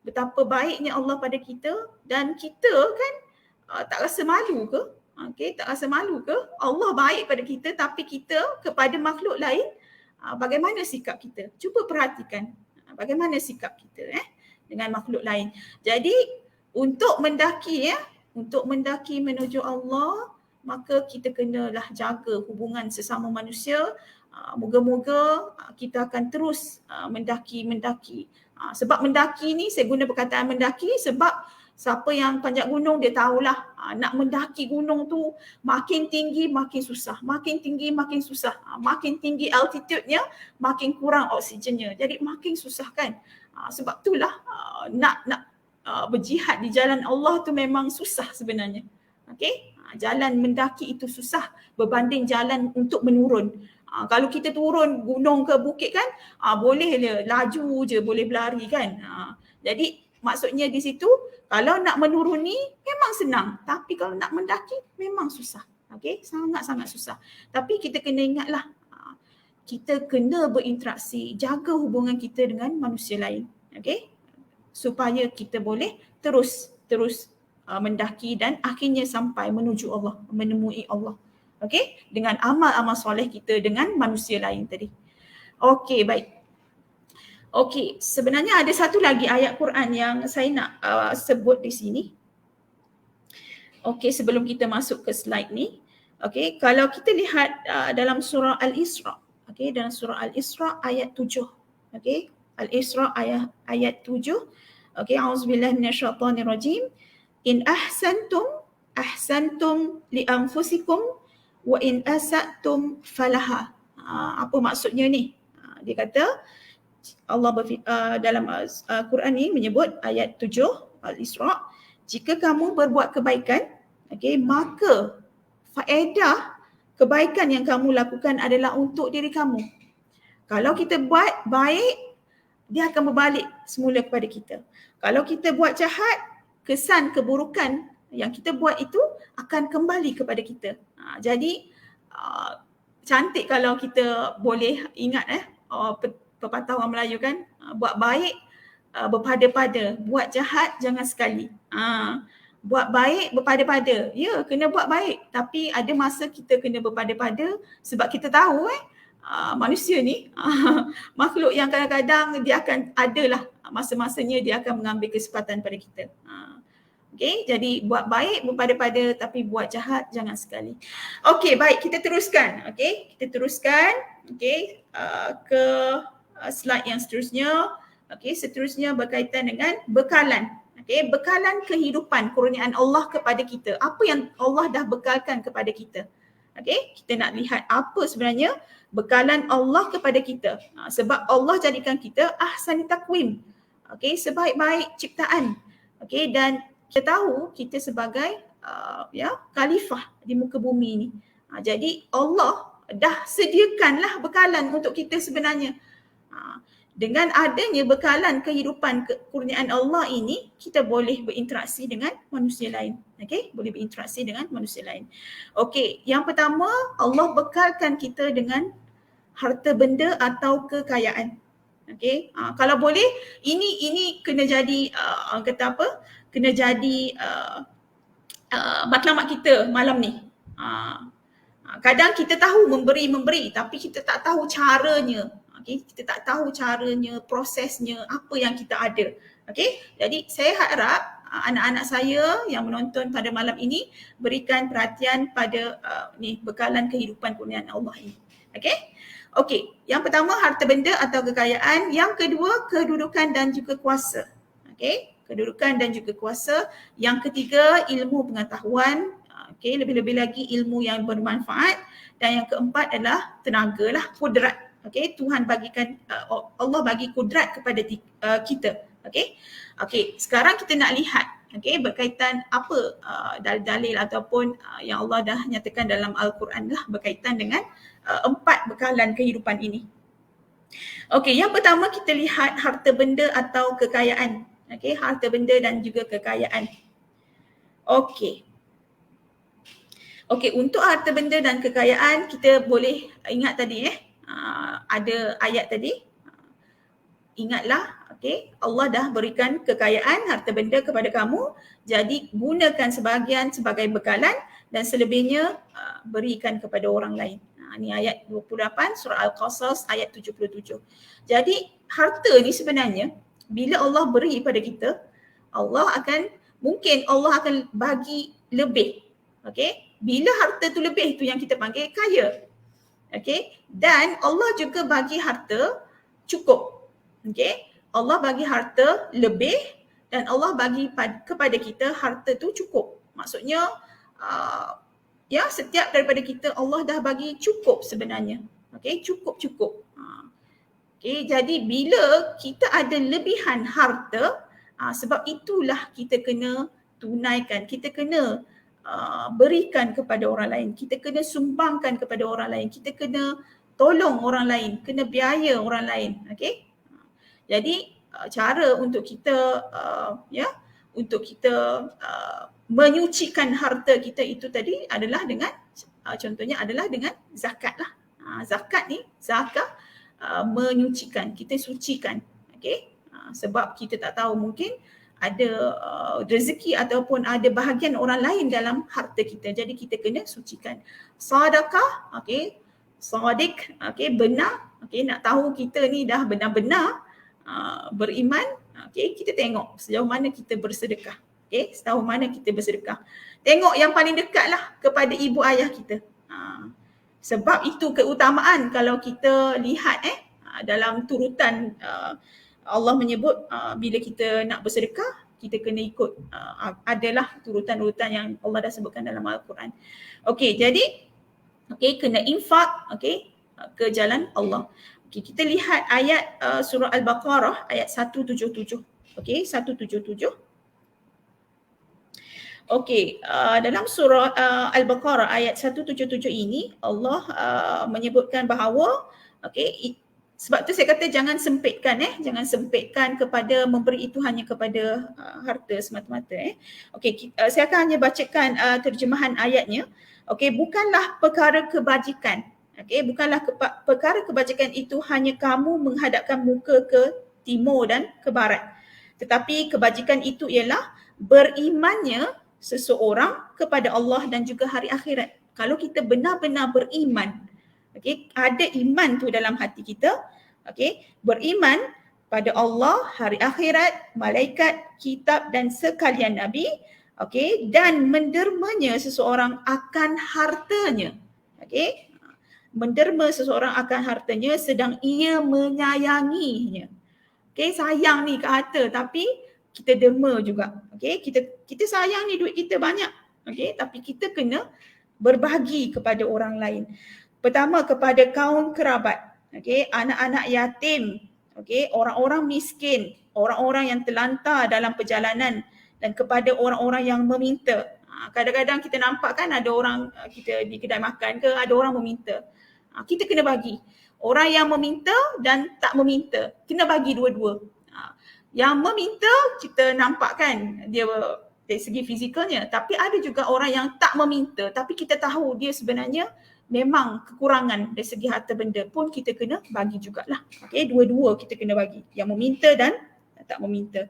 Betapa baiknya Allah pada kita, dan kita kan tak rasa malu ke? Okey, tak rasa malu ke? Allah baik pada kita, tapi kita kepada makhluk lain, bagaimana sikap kita? Cuba perhatikan bagaimana sikap kita dengan makhluk lain. Jadi untuk mendaki menuju Allah, maka kita kenalah jaga hubungan sesama manusia. Moga-moga kita akan terus mendaki. Sebab mendaki ni, saya guna perkataan mendaki sebab siapa yang panjat gunung dia tahulah, nak mendaki gunung tu makin tinggi makin susah, makin tinggi makin susah, makin tinggi altitude-nya makin kurang oksigennya, jadi makin susah kan. Sebab itulah nak berjihad di jalan Allah tu memang susah sebenarnya. Okey, jalan mendaki itu susah berbanding jalan untuk menurun. Kalau kita turun gunung ke bukit kan, boleh je laju je, boleh berlari kan. Jadi maksudnya di situ kalau nak menuruni memang senang, tapi kalau nak mendaki memang susah. Okey, sangat-sangat susah. Tapi kita kena ingatlah, kita kena berinteraksi, jaga hubungan kita dengan manusia lain. Okey, supaya kita boleh terus mendaki dan akhirnya sampai menuju Allah, menemui Allah. Okey, dengan amal-amal soleh kita dengan manusia lain tadi. Okey, baik. Okey, sebenarnya ada satu lagi ayat Quran yang saya nak sebut di sini. Okey, sebelum kita masuk ke slide ni. Okey, kalau kita lihat dalam surah Al-Isra. Okey, dalam surah Al-Isra ayat 7. Okey, Al-Isra ayat 7. Okey, auzubillahi minasyaitonirrajim. In ahsantum li anfusikum wa in asatum falaha. Apa maksudnya ni? Dia kata Allah dalam Quran ni menyebut ayat 7 Al-Isra, jika kamu berbuat kebaikan, okey, maka faedah kebaikan yang kamu lakukan adalah untuk diri kamu. Kalau kita buat baik, dia akan berbalik semula kepada kita. Kalau kita buat jahat, kesan keburukan yang kita buat itu akan kembali kepada kita. Jadi cantik kalau kita boleh ingat pepatah orang Melayu kan, buat baik berpada-pada, buat jahat jangan sekali. Buat baik berpada-pada. Ya, kena buat baik, tapi ada masa kita kena berpada-pada sebab kita tahu manusia ni makhluk yang kadang-kadang dia akan adalah masa-masanya dia akan mengambil kesempatan pada kita. Okey, jadi buat baik berpada-pada tapi buat jahat jangan sekali. Okey, baik, kita teruskan. Okey, kita teruskan ke slide yang seterusnya. Okey, seterusnya berkaitan dengan bekalan. Okey, bekalan kehidupan kurniaan Allah kepada kita. Apa yang Allah dah bekalkan kepada kita. Okey, kita nak lihat apa sebenarnya bekalan Allah kepada kita. Sebab Allah jadikan kita ahsani taqwim. Okey, sebaik-baik ciptaan. Okey, dan kita tahu kita sebagai khalifah di muka bumi ni. Jadi Allah dah sediakanlah bekalan untuk kita sebenarnya. Dengan adanya bekalan kehidupan kurniaan Allah ini, kita boleh berinteraksi dengan manusia lain. Okey, boleh berinteraksi dengan manusia lain. Okey, yang pertama Allah bekalkan kita dengan harta benda atau kekayaan. Okey, kalau boleh ini kena jadi kata apa? Kena jadi matlamat kita malam ni. Kadang kita tahu memberi tapi kita tak tahu caranya. Okay, kita tak tahu caranya, prosesnya, apa yang kita ada. Okay, jadi saya harap anak-anak saya yang menonton pada malam ini berikan perhatian pada bekalan kehidupan kurniaan Allah ini. Okay, yang pertama harta benda atau kekayaan. Yang kedua kedudukan dan juga kuasa. Okay, kedudukan dan juga kuasa. Yang ketiga ilmu pengetahuan. Okay, lebih-lebih lagi ilmu yang bermanfaat. Dan yang keempat adalah tenaga lah, kudrat. Okay, Tuhan bagikan, Allah bagi kudrat kepada kita. Okay, sekarang kita nak lihat berkaitan apa dalil-dalil ataupun yang Allah dah nyatakan dalam Al-Quran lah berkaitan dengan 4 bekalan kehidupan ini. Okay, yang pertama kita lihat harta benda atau kekayaan. Okay, harta benda dan juga kekayaan. Okay, untuk harta benda dan kekayaan kita boleh ingat tadi ada ayat tadi. Ingatlah, Allah dah berikan kekayaan, harta benda kepada kamu. Jadi gunakan sebahagian sebagai bekalan dan selebihnya berikan kepada orang lain. Ini ayat 28 surah Al-Qasas ayat 77. Jadi harta ni sebenarnya bila Allah beri pada kita, mungkin Allah akan bagi lebih. Bila harta tu lebih tu yang kita panggil kaya. Dan Allah juga bagi harta cukup. Allah bagi harta lebih dan Allah bagi kepada kita harta tu cukup. Maksudnya setiap daripada kita Allah dah bagi cukup sebenarnya. Cukup. Jadi bila kita ada lebihan harta, sebab itulah kita kena tunaikan, kita kena berikan kepada orang lain, kita kena sumbangkan kepada orang lain, kita kena tolong orang lain, kena biaya orang lain. Okey. Jadi cara untuk kita untuk kita menyucikan harta kita itu tadi adalah dengan contohnya adalah dengan zakat lah. Zakat ni, zakah menyucikan, kita sucikan. Okey. Sebab kita tak tahu, mungkin ada rezeki ataupun ada bahagian orang lain dalam harta kita. Jadi kita kena sucikan. Sedekah, okey, sadiq, okey, benar. Okey, nak tahu kita ni dah benar-benar beriman, okey, kita tengok sejauh mana kita bersedekah. Okey, sejauh mana kita bersedekah. Tengok yang paling dekat lah kepada ibu ayah kita. Sebab itu keutamaan kalau kita lihat dalam turutan Allah menyebut bila kita nak bersedekah, kita kena ikut adalah turutan-turutan yang Allah dah sebutkan dalam Al-Quran. Okey, jadi kena infak ke jalan Allah. Okey, kita lihat ayat surah Al-Baqarah ayat 177. Okey, 177. Okey, dalam surah Al-Baqarah ayat 177 ini Allah menyebutkan bahawa sebab tu saya kata jangan sempitkan kepada memberi itu hanya kepada harta semata-mata. Okey, saya akan hanya bacakan terjemahan ayatnya. Okey, bukanlah perkara kebajikan. Okey, bukanlah perkara kebajikan itu hanya kamu menghadapkan muka ke timur dan ke barat. Tetapi kebajikan itu ialah berimannya seseorang kepada Allah dan juga hari akhirat. Kalau kita benar-benar beriman, ada iman tu dalam hati kita, beriman pada Allah, hari akhirat, malaikat, kitab dan sekalian nabi, dan mendermanya seseorang akan hartanya. Menderma seseorang akan hartanya sedang ia menyayanginya. Sayang ni ke harta tapi kita derma juga. Kita sayang ni duit kita banyak. Tapi kita kena berbahagi kepada orang lain. Pertama kepada kaum kerabat, anak-anak yatim, orang-orang miskin, orang-orang yang terlantar dalam perjalanan dan kepada orang-orang yang meminta. Kadang-kadang kita nampak kan ada orang kita di kedai makan ke ada orang meminta. Kita kena bagi. Orang yang meminta dan tak meminta, kena bagi dua-dua. Yang meminta kita nampak kan dia dari segi fizikalnya, tapi ada juga orang yang tak meminta tapi kita tahu dia sebenarnya memang kekurangan dari segi harta benda pun kita kena bagi jugalah. Dua-dua kita kena bagi, yang meminta dan tak meminta.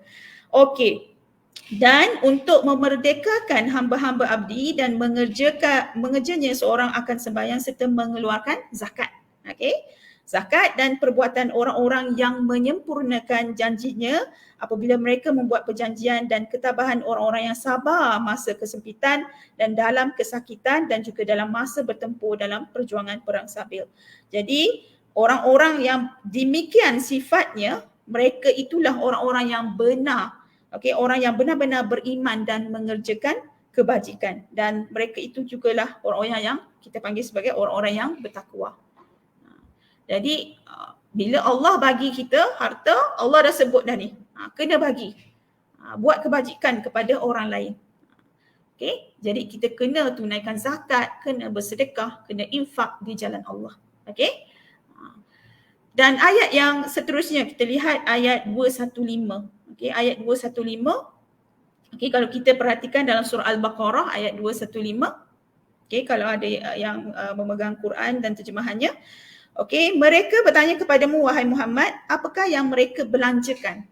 Dan untuk memerdekakan hamba-hamba abdi dan mengerjanya seorang akan sembahyang serta mengeluarkan zakat. Zakat dan perbuatan orang-orang yang menyempurnakan janjinya apabila mereka membuat perjanjian dan ketabahan orang-orang yang sabar masa kesempitan dan dalam kesakitan dan juga dalam masa bertempur dalam perjuangan perang sabil. Jadi orang-orang yang demikian sifatnya, mereka itulah orang-orang yang benar. Orang yang benar-benar beriman dan mengerjakan kebajikan, dan mereka itu jugalah orang-orang yang kita panggil sebagai orang-orang yang bertakwa. Jadi bila Allah bagi kita harta, Allah dah sebut dah ni, kena bagi, buat kebajikan kepada orang lain. Jadi kita kena tunaikan zakat, kena bersedekah, kena infak di jalan Allah. Dan ayat yang seterusnya kita lihat ayat 215. Ayat 215. Kalau kita perhatikan dalam surah Al-Baqarah ayat 215. Kalau ada yang memegang Quran dan terjemahannya. Mereka bertanya kepadamu wahai Muhammad, apakah yang mereka belanjakan?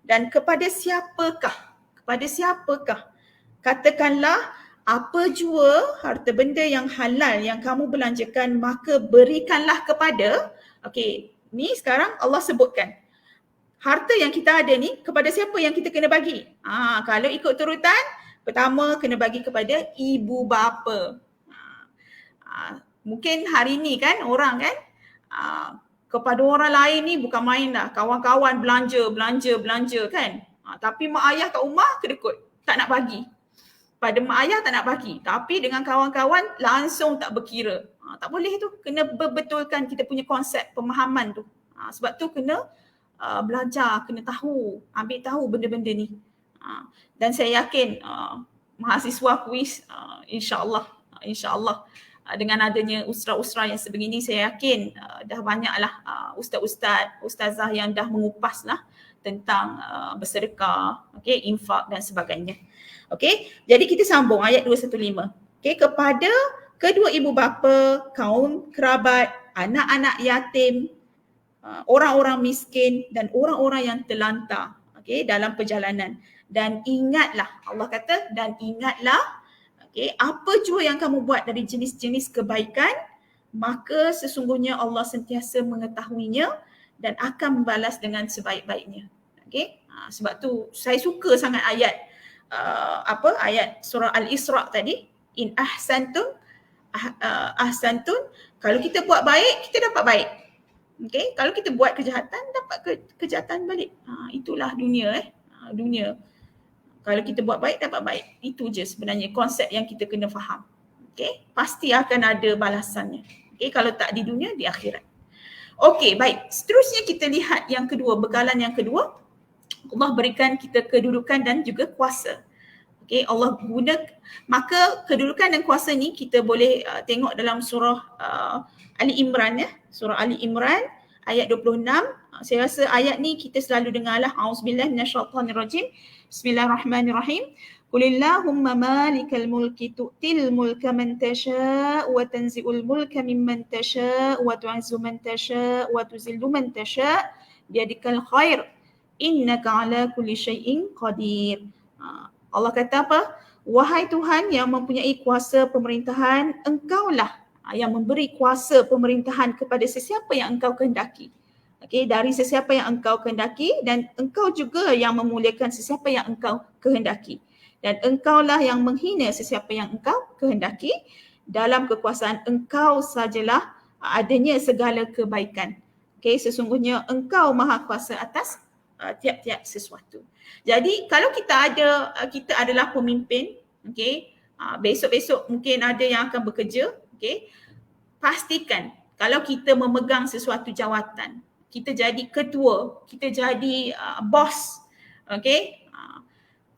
Dan kepada siapakah? Kepada siapakah? Katakanlah, apa jua harta benda yang halal yang kamu belanjakan, maka berikanlah kepada. Ni sekarang Allah sebutkan. Harta yang kita ada ni, kepada siapa yang kita kena bagi? Kalau ikut turutan, pertama kena bagi kepada ibu bapa. Mungkin hari ni kan orang kan kepada orang lain ni bukan main dah. Kawan-kawan belanja kan. Tapi mak ayah kat rumah kedekut, tak nak bagi. Pada mak ayah tak nak bagi. Tapi dengan kawan-kawan langsung tak berkira. Tak boleh tu. Kena berbetulkan kita punya konsep pemahaman tu. Sebab tu kena belajar, kena tahu, ambil tahu benda-benda ni. Dan saya yakin mahasiswa kuis, insya-Allah dengan adanya usra-usra yang sebegini, saya yakin dah banyaklah ustaz-ustaz, ustazah yang dah mengupaslah tentang bersedekah, okey, infak dan sebagainya. Okey, jadi kita sambung ayat 215. Okey, kepada kedua ibu bapa, kaum kerabat, anak-anak yatim, orang-orang miskin dan orang-orang yang terlantar, okey, dalam perjalanan. Dan ingatlah, Allah kata, dan ingatlah, okey, apa jua yang kamu buat dari jenis-jenis kebaikan, maka sesungguhnya Allah sentiasa mengetahuinya dan akan membalas dengan sebaik-baiknya. Okey, sebab tu saya suka sangat ayat ayat surah Al-Isra tadi, in ahsantum ahsantun, kalau kita buat baik, kita dapat baik. Okey, kalau kita buat kejahatan, dapat kejahatan balik. Itulah dunia dunia. Kalau kita buat baik, dapat baik. Itu je sebenarnya konsep yang kita kena faham. Okey, pasti akan ada balasannya. Okey, kalau tak di dunia, di akhirat. Okey, baik. Seterusnya kita lihat yang kedua, bekalan yang kedua. Allah berikan kita kedudukan dan juga kuasa. Okey, Allah guna, maka kedudukan dan kuasa ni kita boleh tengok dalam surah Ali Imran ya. Surah Ali Imran ayat 26. Saya rasa ayat ni kita selalu dengarlah. Auzubillahi minasyaitonirrajim. Bismillahirrahmanirrahim. Qulillahumma malikal mulki tu'til mulka man tasha' wa tanzi'ul mulka mimman tasha' wa tu'izzu man tasha' wa tuzillu man tasha' biyadikal khair innaka ala kulli syai'in qadir. Allah kata apa? Wahai Tuhan yang mempunyai kuasa pemerintahan, engkaulah yang memberi kuasa pemerintahan kepada sesiapa yang engkau kehendaki. Okey, dari sesiapa yang engkau kehendaki, dan engkau juga yang memuliakan sesiapa yang engkau kehendaki. Dan engkaulah yang menghina sesiapa yang engkau kehendaki. Dalam kekuasaan engkau sajalah adanya segala kebaikan. Okey, sesungguhnya engkau maha kuasa atas tiap-tiap sesuatu. Jadi kalau kita adalah pemimpin, okey, besok-besok mungkin ada yang akan bekerja, okey, pastikan kalau kita memegang sesuatu jawatan, kita jadi ketua, kita jadi bos, okey,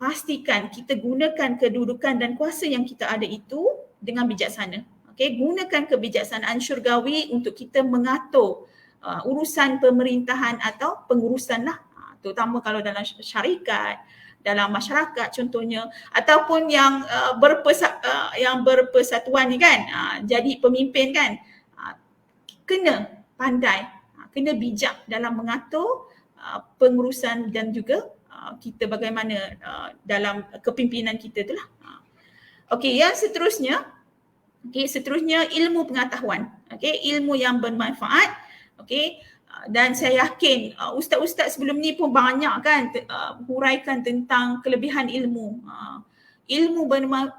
pastikan kita gunakan kedudukan dan kuasa yang kita ada itu dengan bijaksana. Okey, gunakan kebijaksanaan syurgawi untuk kita mengatur urusan pemerintahan atau pengurusan lah, terutama kalau dalam syarikat, dalam masyarakat contohnya, ataupun yang berpersatuan ni kan, jadi pemimpin kan, kena pandai, kena bijak dalam mengatur pengurusan dan juga kita bagaimana dalam kepimpinan kita tu lah. Okey, yang seterusnya, seterusnya ilmu pengetahuan. Okey, ilmu yang bermanfaat. Okey, dan saya yakin ustaz-ustaz sebelum ni pun banyak kan huraikan tentang kelebihan ilmu. Ilmu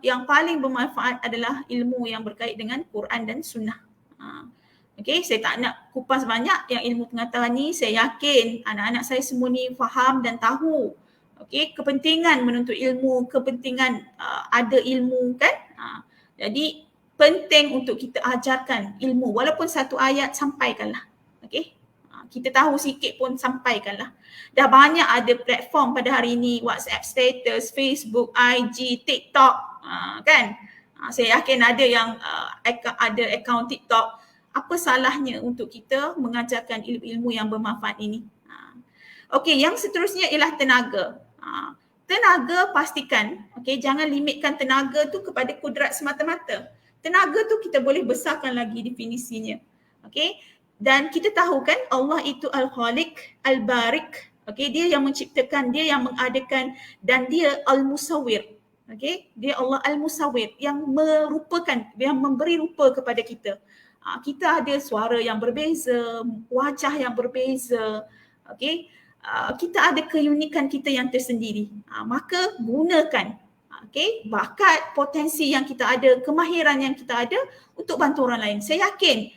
yang paling bermanfaat adalah ilmu yang berkait dengan Quran dan Sunnah. Okey, saya tak nak kupas banyak yang ilmu pengetahuan ni. Saya yakin anak-anak saya semua ni faham dan tahu, okey, kepentingan menuntut ilmu, kepentingan ada ilmu kan. Jadi penting untuk kita ajarkan ilmu, walaupun satu ayat sampaikanlah. Okey, kita tahu sikit pun sampaikanlah. Dah banyak ada platform pada hari ini, WhatsApp status, Facebook, IG, TikTok, kan. Saya yakin ada yang ada akaun TikTok. Apa salahnya untuk kita mengajarkan ilmu-ilmu yang bermanfaat ini? Okey, yang seterusnya ialah tenaga. Tenaga pastikan, okey, jangan limitkan tenaga tu kepada kudrat semata-mata. Tenaga tu kita boleh besarkan lagi definisinya. Okey, dan kita tahu kan Allah itu Al-Khaliq, Al-Barik. Okey, dia yang menciptakan, dia yang mengadakan, dan dia Al-Musawwir. Okey, dia Allah Al-Musawwir yang merupakan, yang memberi rupa kepada kita. Kita ada suara yang berbeza, wajah yang berbeza, okey. Kita ada keunikan kita yang tersendiri. Maka gunakan, okey, bakat, potensi yang kita ada, kemahiran yang kita ada untuk bantu orang lain. Saya yakin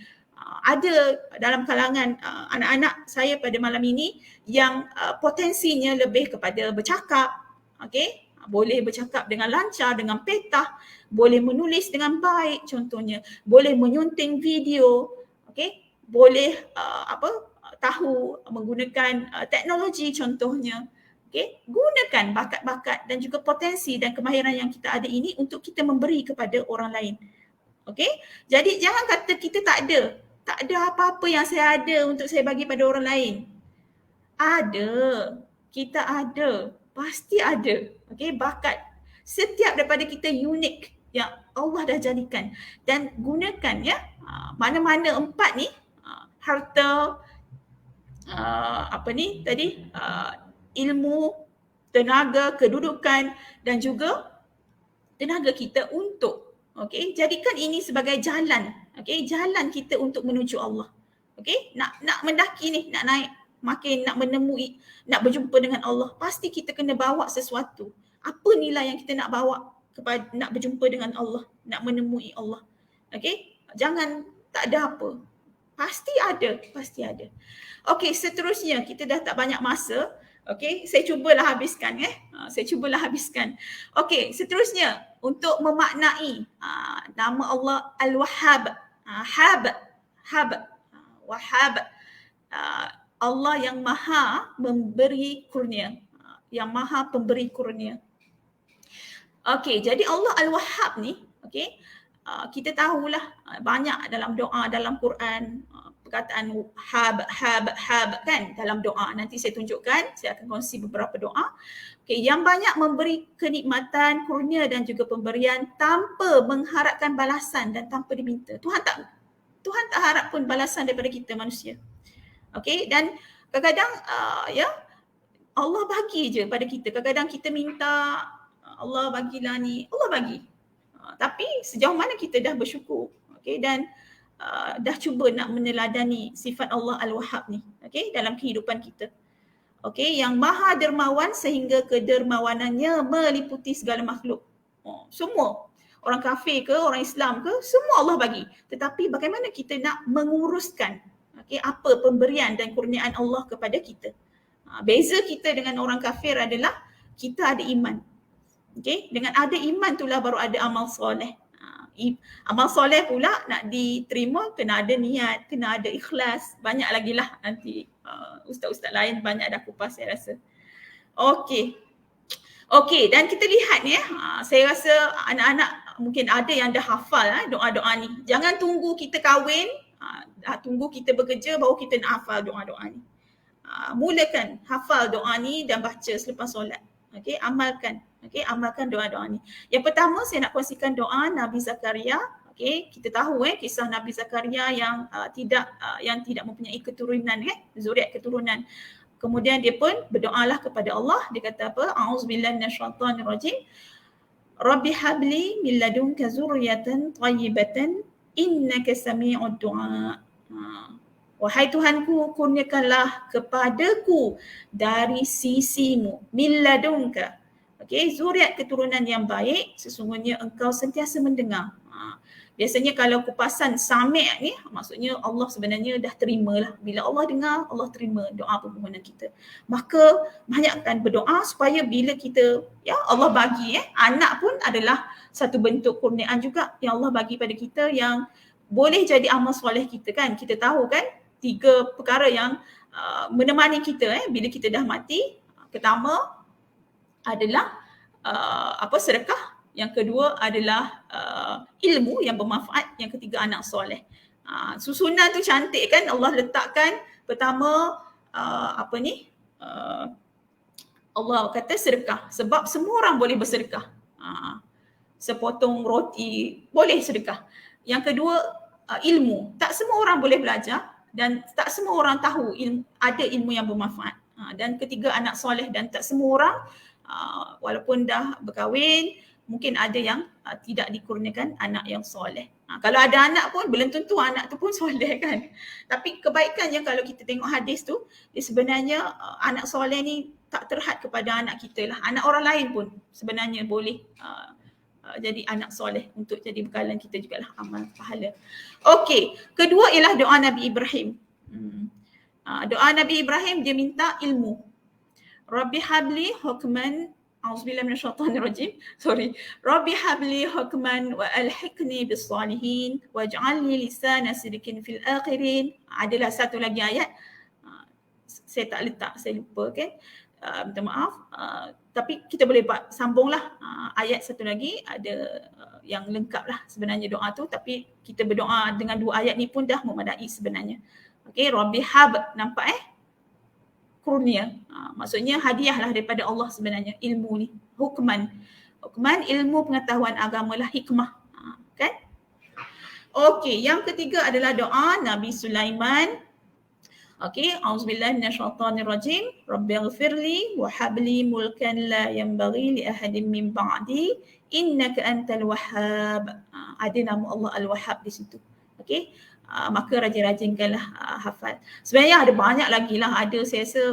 ada dalam kalangan anak-anak saya pada malam ini yang potensinya lebih kepada bercakap, okey. Boleh bercakap dengan lancar, dengan petah, boleh menulis dengan baik contohnya, boleh menyunting video, okey, boleh tahu menggunakan teknologi contohnya. Okay, gunakan bakat-bakat dan juga potensi dan kemahiran yang kita ada ini untuk kita memberi kepada orang lain. Okay, jadi jangan kata kita tak ada apa-apa yang saya ada untuk saya bagi pada orang lain. Ada, kita ada, pasti ada. Okay, bakat. Setiap daripada kita unik yang Allah dah jadikan, dan gunakan ya mana-mana 4 ni, harta, ilmu, tenaga, kedudukan dan juga tenaga kita untuk, okey, jadikan ini sebagai jalan, okey, jalan kita untuk menuju Allah. Okey, nak mendaki ni, nak naik, makin nak menemui, nak berjumpa dengan Allah, pasti kita kena bawa sesuatu. Apa nilai yang kita nak bawa kepada nak berjumpa dengan Allah, nak menemui Allah. Okey, jangan tak ada apa. Pasti ada, pasti ada. Okey, seterusnya kita dah tak banyak masa. Okey, saya cubalah habiskan Okey, seterusnya untuk memaknai nama Allah Al-Wahhab. Wahhab. Allah yang maha memberi kurnia, yang maha pemberi kurnia. Okey, jadi Allah Al-Wahhab ni, okey, kita tahulah banyak dalam doa dalam Quran perkataan hab kan dalam doa. Nanti saya tunjukkan, saya akan kongsi beberapa doa. Okay, yang banyak memberi kenikmatan, kurnia dan juga pemberian tanpa mengharapkan balasan dan tanpa diminta. Tuhan tak harap pun balasan daripada kita manusia. Okey, dan kadang-kadang Allah bagi je pada kita. Kadang-kadang kita minta Allah bagilah ni, Allah bagi. Tapi sejauh mana kita dah bersyukur, okey, dan dah cuba nak meneladani sifat Allah Al-Wahhab ni, okey, dalam kehidupan kita. Okey, yang maha dermawan sehingga kedermawanannya meliputi segala makhluk. Semua, orang kafir ke, orang Islam ke, semua Allah bagi. Tetapi bagaimana kita nak menguruskan, okey, apa pemberian dan kurniaan Allah kepada kita. Beza kita dengan orang kafir adalah kita ada iman. Okey, dengan ada iman itulah baru ada amal soleh. Amal soleh pula nak diterima kena ada niat, kena ada ikhlas. Banyak lagi lah nanti ustaz-ustaz lain banyak dah kupas saya rasa. Okey, dan kita lihat ni saya rasa anak-anak mungkin ada yang dah hafal doa-doa ni. Jangan tunggu kita kahwin, tunggu kita bekerja baru kita nak hafal doa-doa ni. Mulakan hafal doa ni dan baca selepas solat. Okey, amalkan doa-doa ni. Yang pertama saya nak kongsikan doa Nabi Zakaria. Okey, kita tahu kisah Nabi Zakaria yang tidak mempunyai keturunan, zuriat keturunan. Kemudian dia pun berdoalah kepada Allah. Dia kata apa? A'udzubillahi minasyaitonirrajim. Rabbi habli min ladunka zurriyatan thayyibatan innaka sami'ud du'a. Wahai Tuhanku, kurniakanlah kepadaku dari sisimu, min ladunka. Okey, zuriat keturunan yang baik, sesungguhnya engkau sentiasa mendengar. Biasanya kalau kupasan sami' ni, maksudnya Allah sebenarnya dah terimalah. Bila Allah dengar, Allah terima doa permohonan kita. Maka banyakkan berdoa supaya bila kita, Allah bagi, anak pun adalah satu bentuk kurniaan juga yang Allah bagi pada kita yang boleh jadi amal soleh kita kan. Kita tahu kan, 3 perkara yang menemani kita bila kita dah mati. Pertama adalah sedekah. Yang kedua adalah ilmu yang bermanfaat. Yang ketiga anak soleh. Susunan tu cantik kan, Allah letakkan pertama Allah kata sedekah sebab semua orang boleh bersedekah. Sepotong roti boleh sedekah. Yang kedua ilmu, tak semua orang boleh belajar dan tak semua orang tahu ada ilmu yang bermanfaat. Dan ketiga anak soleh, dan tak semua orang walaupun dah berkahwin mungkin ada yang tidak dikurniakan anak yang soleh. Kalau ada anak pun belum tentu anak tu pun soleh kan. Tapi kebaikannya kalau kita tengok hadis tu, dia sebenarnya anak soleh ni tak terhad kepada anak kita lah. Anak orang lain pun sebenarnya boleh jadi anak soleh untuk jadi bekalan kita jugalah amal pahala. Okey, kedua ialah doa Nabi Ibrahim. Doa Nabi Ibrahim dia minta ilmu. Rabbi habli hukman, a'udzubillahi minasyaitonirrajim. Rabbi habli hukman wa alhiqni bis salihin waj'alni lisana sidqin fil akhirin. Adalah satu lagi ayat. Saya tak letak, saya lupa kan. minta maaf, tapi kita boleh sambunglah ayat satu lagi, ada yang lengkap lah sebenarnya doa tu, tapi kita berdoa dengan 2 ayat ni pun dah memadai sebenarnya. Okey, Rabbi hab, nampak kurnia, maksudnya hadiah lah daripada Allah sebenarnya ilmu ni, hukman ilmu pengetahuan agama lah, hikmah, kan? Okey, yang ketiga adalah doa Nabi Sulaiman. Okey, auzubillahi minasyaitonirrajim. Rabbighfirli wa habli mulkan la yanbaghi li ahadin min ba'di innaka antal wahhab. Ada nama Allah Al-Wahhab di situ. Okey, maka rajin-rajinkanlah hafal. Sebenarnya ada banyak lagi lah. Ada saya rasa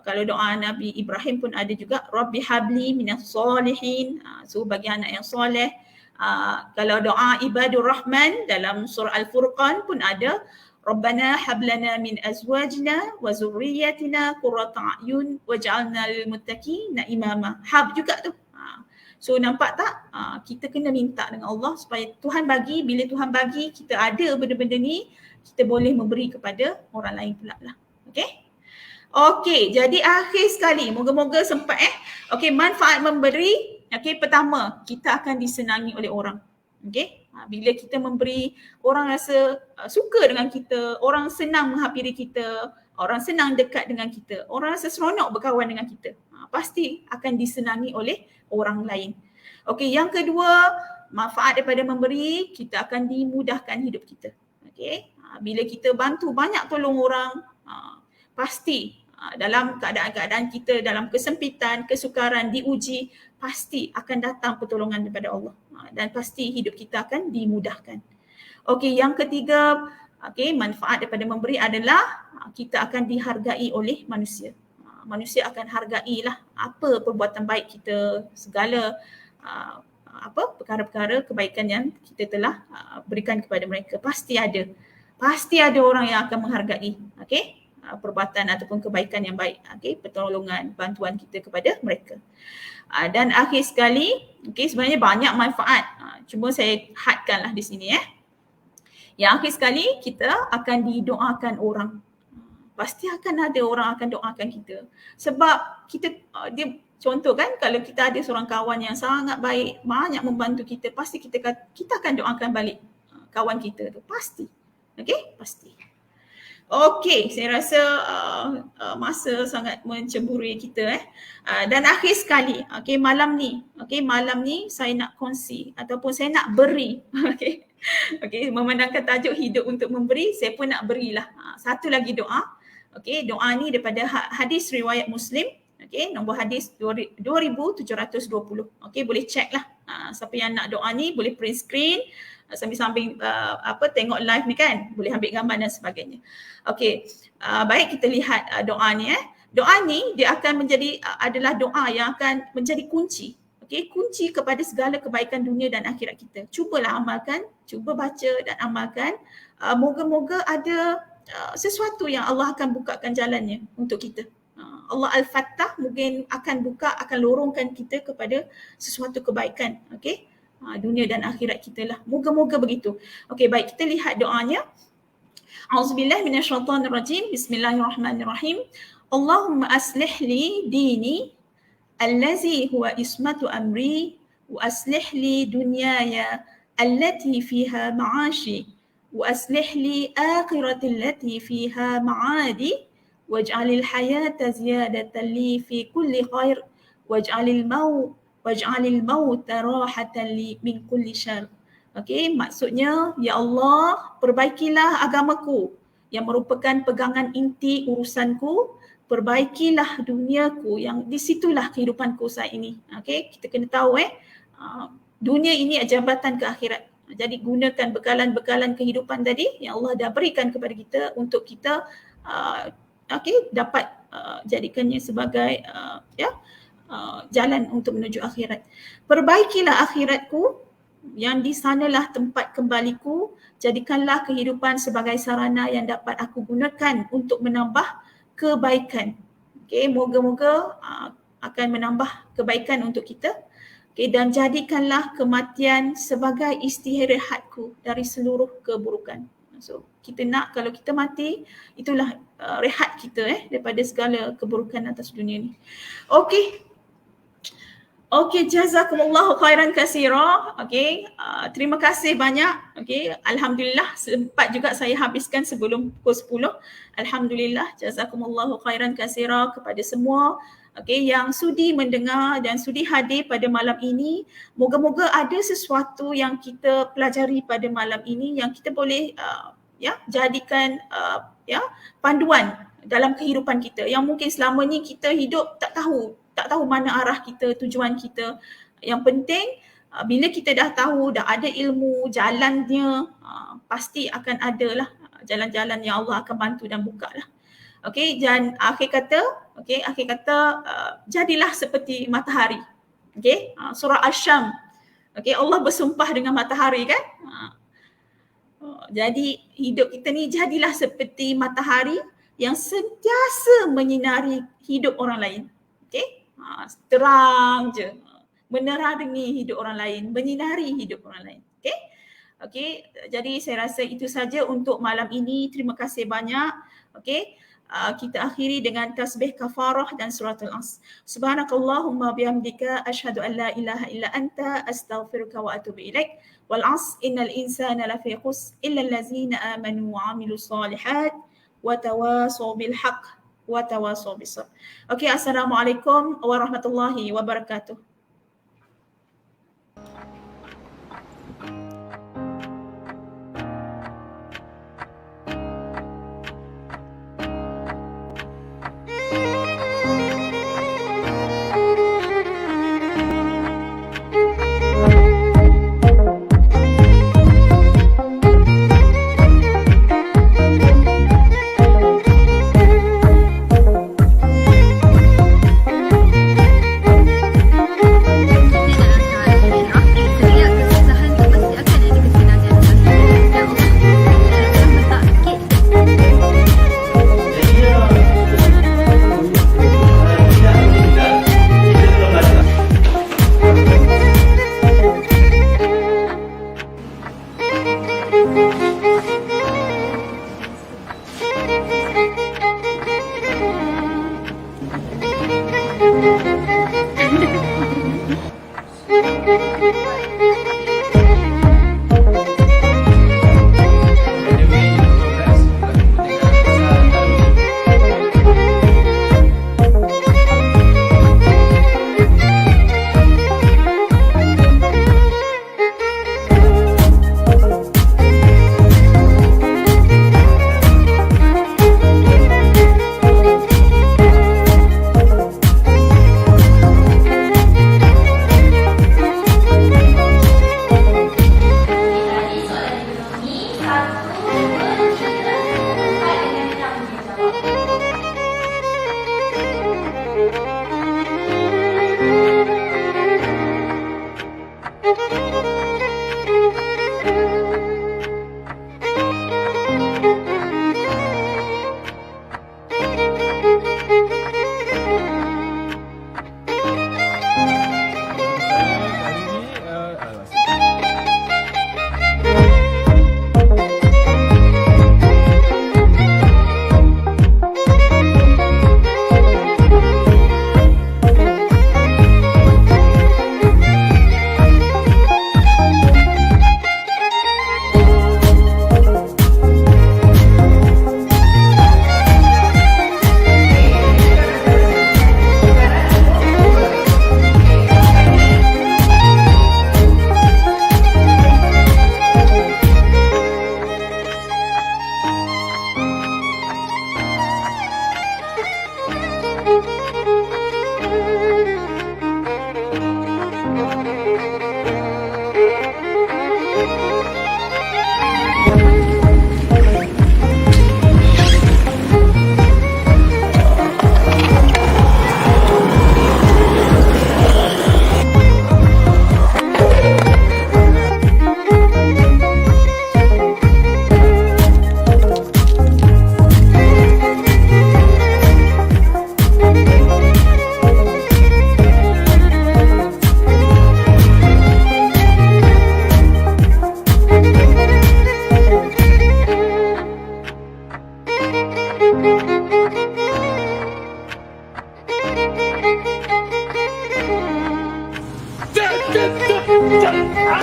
kalau doa Nabi Ibrahim pun ada juga. Rabbi habli minas solihin. So bagi anak yang soleh. Kalau doa ibadur rahman dalam surah Al-Furqan pun ada. Rabbana hablana min azwajina wa zurriyatina qurrata a'yun waj'alna lil muttaqina imama. Hab juga tu. So nampak tak? Kita kena minta dengan Allah supaya Tuhan bagi, bila Tuhan bagi kita ada benda-benda ni, kita boleh memberi kepada orang lain pula lah. Okey? Okey, jadi akhir sekali, moga-moga sempat Okey, manfaat memberi. Okey, pertama, kita akan disenangi oleh orang. Okey? Bila kita memberi, orang rasa suka dengan kita, orang senang menghampiri kita, orang senang dekat dengan kita, orang rasa seronok berkawan dengan kita. Pasti akan disenangi oleh orang lain. Okey, yang kedua, manfaat daripada memberi, kita akan dimudahkan hidup kita. Okey, bila kita bantu banyak tolong orang, pasti dalam keadaan-keadaan kita dalam kesempitan, kesukaran, diuji, pasti akan datang pertolongan daripada Allah. Dan pasti hidup kita akan dimudahkan. Okey, yang ketiga, manfaat daripada memberi adalah kita akan dihargai oleh manusia. Manusia akan hargailah apa perbuatan baik kita, segala perkara-perkara kebaikan yang kita telah berikan kepada mereka. Pasti ada orang yang akan menghargai perbuatan ataupun kebaikan yang baik, pertolongan, bantuan kita kepada mereka. Dan akhir sekali, sebenarnya banyak manfaat, cuma saya hadkanlah di sini. Yang akhir sekali, kita akan didoakan orang. Pasti akan ada orang akan doakan kita. Sebab kita, dia contoh kan, kalau kita ada seorang kawan yang sangat baik, banyak membantu kita, pasti kita akan doakan balik kawan kita tu. Pasti. Okey? Pasti. Okey, saya rasa masa sangat mencemburui kita. Dan akhir sekali, malam ni saya nak kongsi ataupun saya nak beri. Okey, memandangkan tajuk hidup untuk memberi, saya pun nak berilah satu lagi doa. Okey, doa ni daripada hadis riwayat Muslim. Okey, nombor hadis 2720. Okey, boleh check lah. Siapa yang nak doa ni boleh print screen sambil-sambil tengok live ni kan, boleh ambil gambar dan sebagainya. Okey, baik kita lihat doa ni. Doa ni dia akan menjadi adalah doa yang akan menjadi kunci. Okey, kunci kepada segala kebaikan dunia dan akhirat kita. Cubalah amalkan, cuba baca dan amalkan. Moga-moga ada sesuatu yang Allah akan bukakan jalannya untuk kita. Allah Al-Fattah mungkin akan lorongkan kita kepada sesuatu kebaikan. Okey, dunia dan akhirat kita lah. Moga-moga begitu. Okey, baik, kita lihat doanya. Auzubillahi minasyaitonirrajim. Bismillahirrahmanirrahim. Allahumma aslih li dini allazi huwa ismatu amri wa aslih li dunyaya allati fiha ma'ashi wa aslih li akhirati allati fiha ma'adi waj'alil hayata ziyadatan li fi kulli khair waj'alil mauta rahatan li min kulli syarr. Okey, maksudnya, ya Allah, perbaikilah agamaku yang merupakan pegangan inti urusanku, perbaikilah duniaku yang di situlah kehidupanku saat ini. Okey, kita kena tahu dunia ini jambatan ke akhirat. Jadi gunakan bekalan-bekalan kehidupan tadi yang Allah dah berikan kepada kita untuk kita dapat jadikannya sebagai jalan untuk menuju akhirat. Perbaikilah akhiratku yang di sanalah tempat kembaliku, jadikanlah kehidupan sebagai sarana yang dapat aku gunakan untuk menambah kebaikan. Okey, moga-moga akan menambah kebaikan untuk kita. Okey, dan jadikanlah kematian sebagai istirahatku dari seluruh keburukan. So kita nak kalau kita mati, itulah rehat kita daripada segala keburukan atas dunia ni. Okey, jazakumullahu khairan katsira. Okey, terima kasih banyak. Okey, alhamdulillah sempat juga saya habiskan sebelum pukul 10. Alhamdulillah, jazakumullahu khairan katsira kepada semua yang sudi mendengar dan sudi hadir pada malam ini. Moga-moga ada sesuatu yang kita pelajari pada malam ini yang kita boleh jadikan panduan dalam kehidupan kita, yang mungkin selama ni kita hidup tak tahu mana arah kita, tujuan kita. Yang penting bila kita dah tahu, dah ada ilmu, jalannya pasti akan ada lah jalan-jalan yang Allah akan bantu dan buka lah. Okey, dan akhir kata jadilah seperti matahari. Okey, surah Asy-Syams. Okey, Allah bersumpah dengan matahari kan. Jadi hidup kita ni jadilah seperti matahari yang sentiasa menyinari hidup orang lain. Okey, terang je, menerangi hidup orang lain, menyinari hidup orang lain. Okey, jadi saya rasa itu saja untuk malam ini. Terima kasih banyak. Okey, kita akhiri dengan tasbih kafarah dan suratul As. Subhanakallahumma bihamdika asyhadu an la ilaha illa anta astaghfiruka wa atubu ilaik. Wal 'asr innal insana lafi khusr illa allazina amanu wa 'amilus solihat wa tawasaw bil haqq wa tawasaw bis sabr. Okey, assalamualaikum warahmatullahi wabarakatuh. Jangan.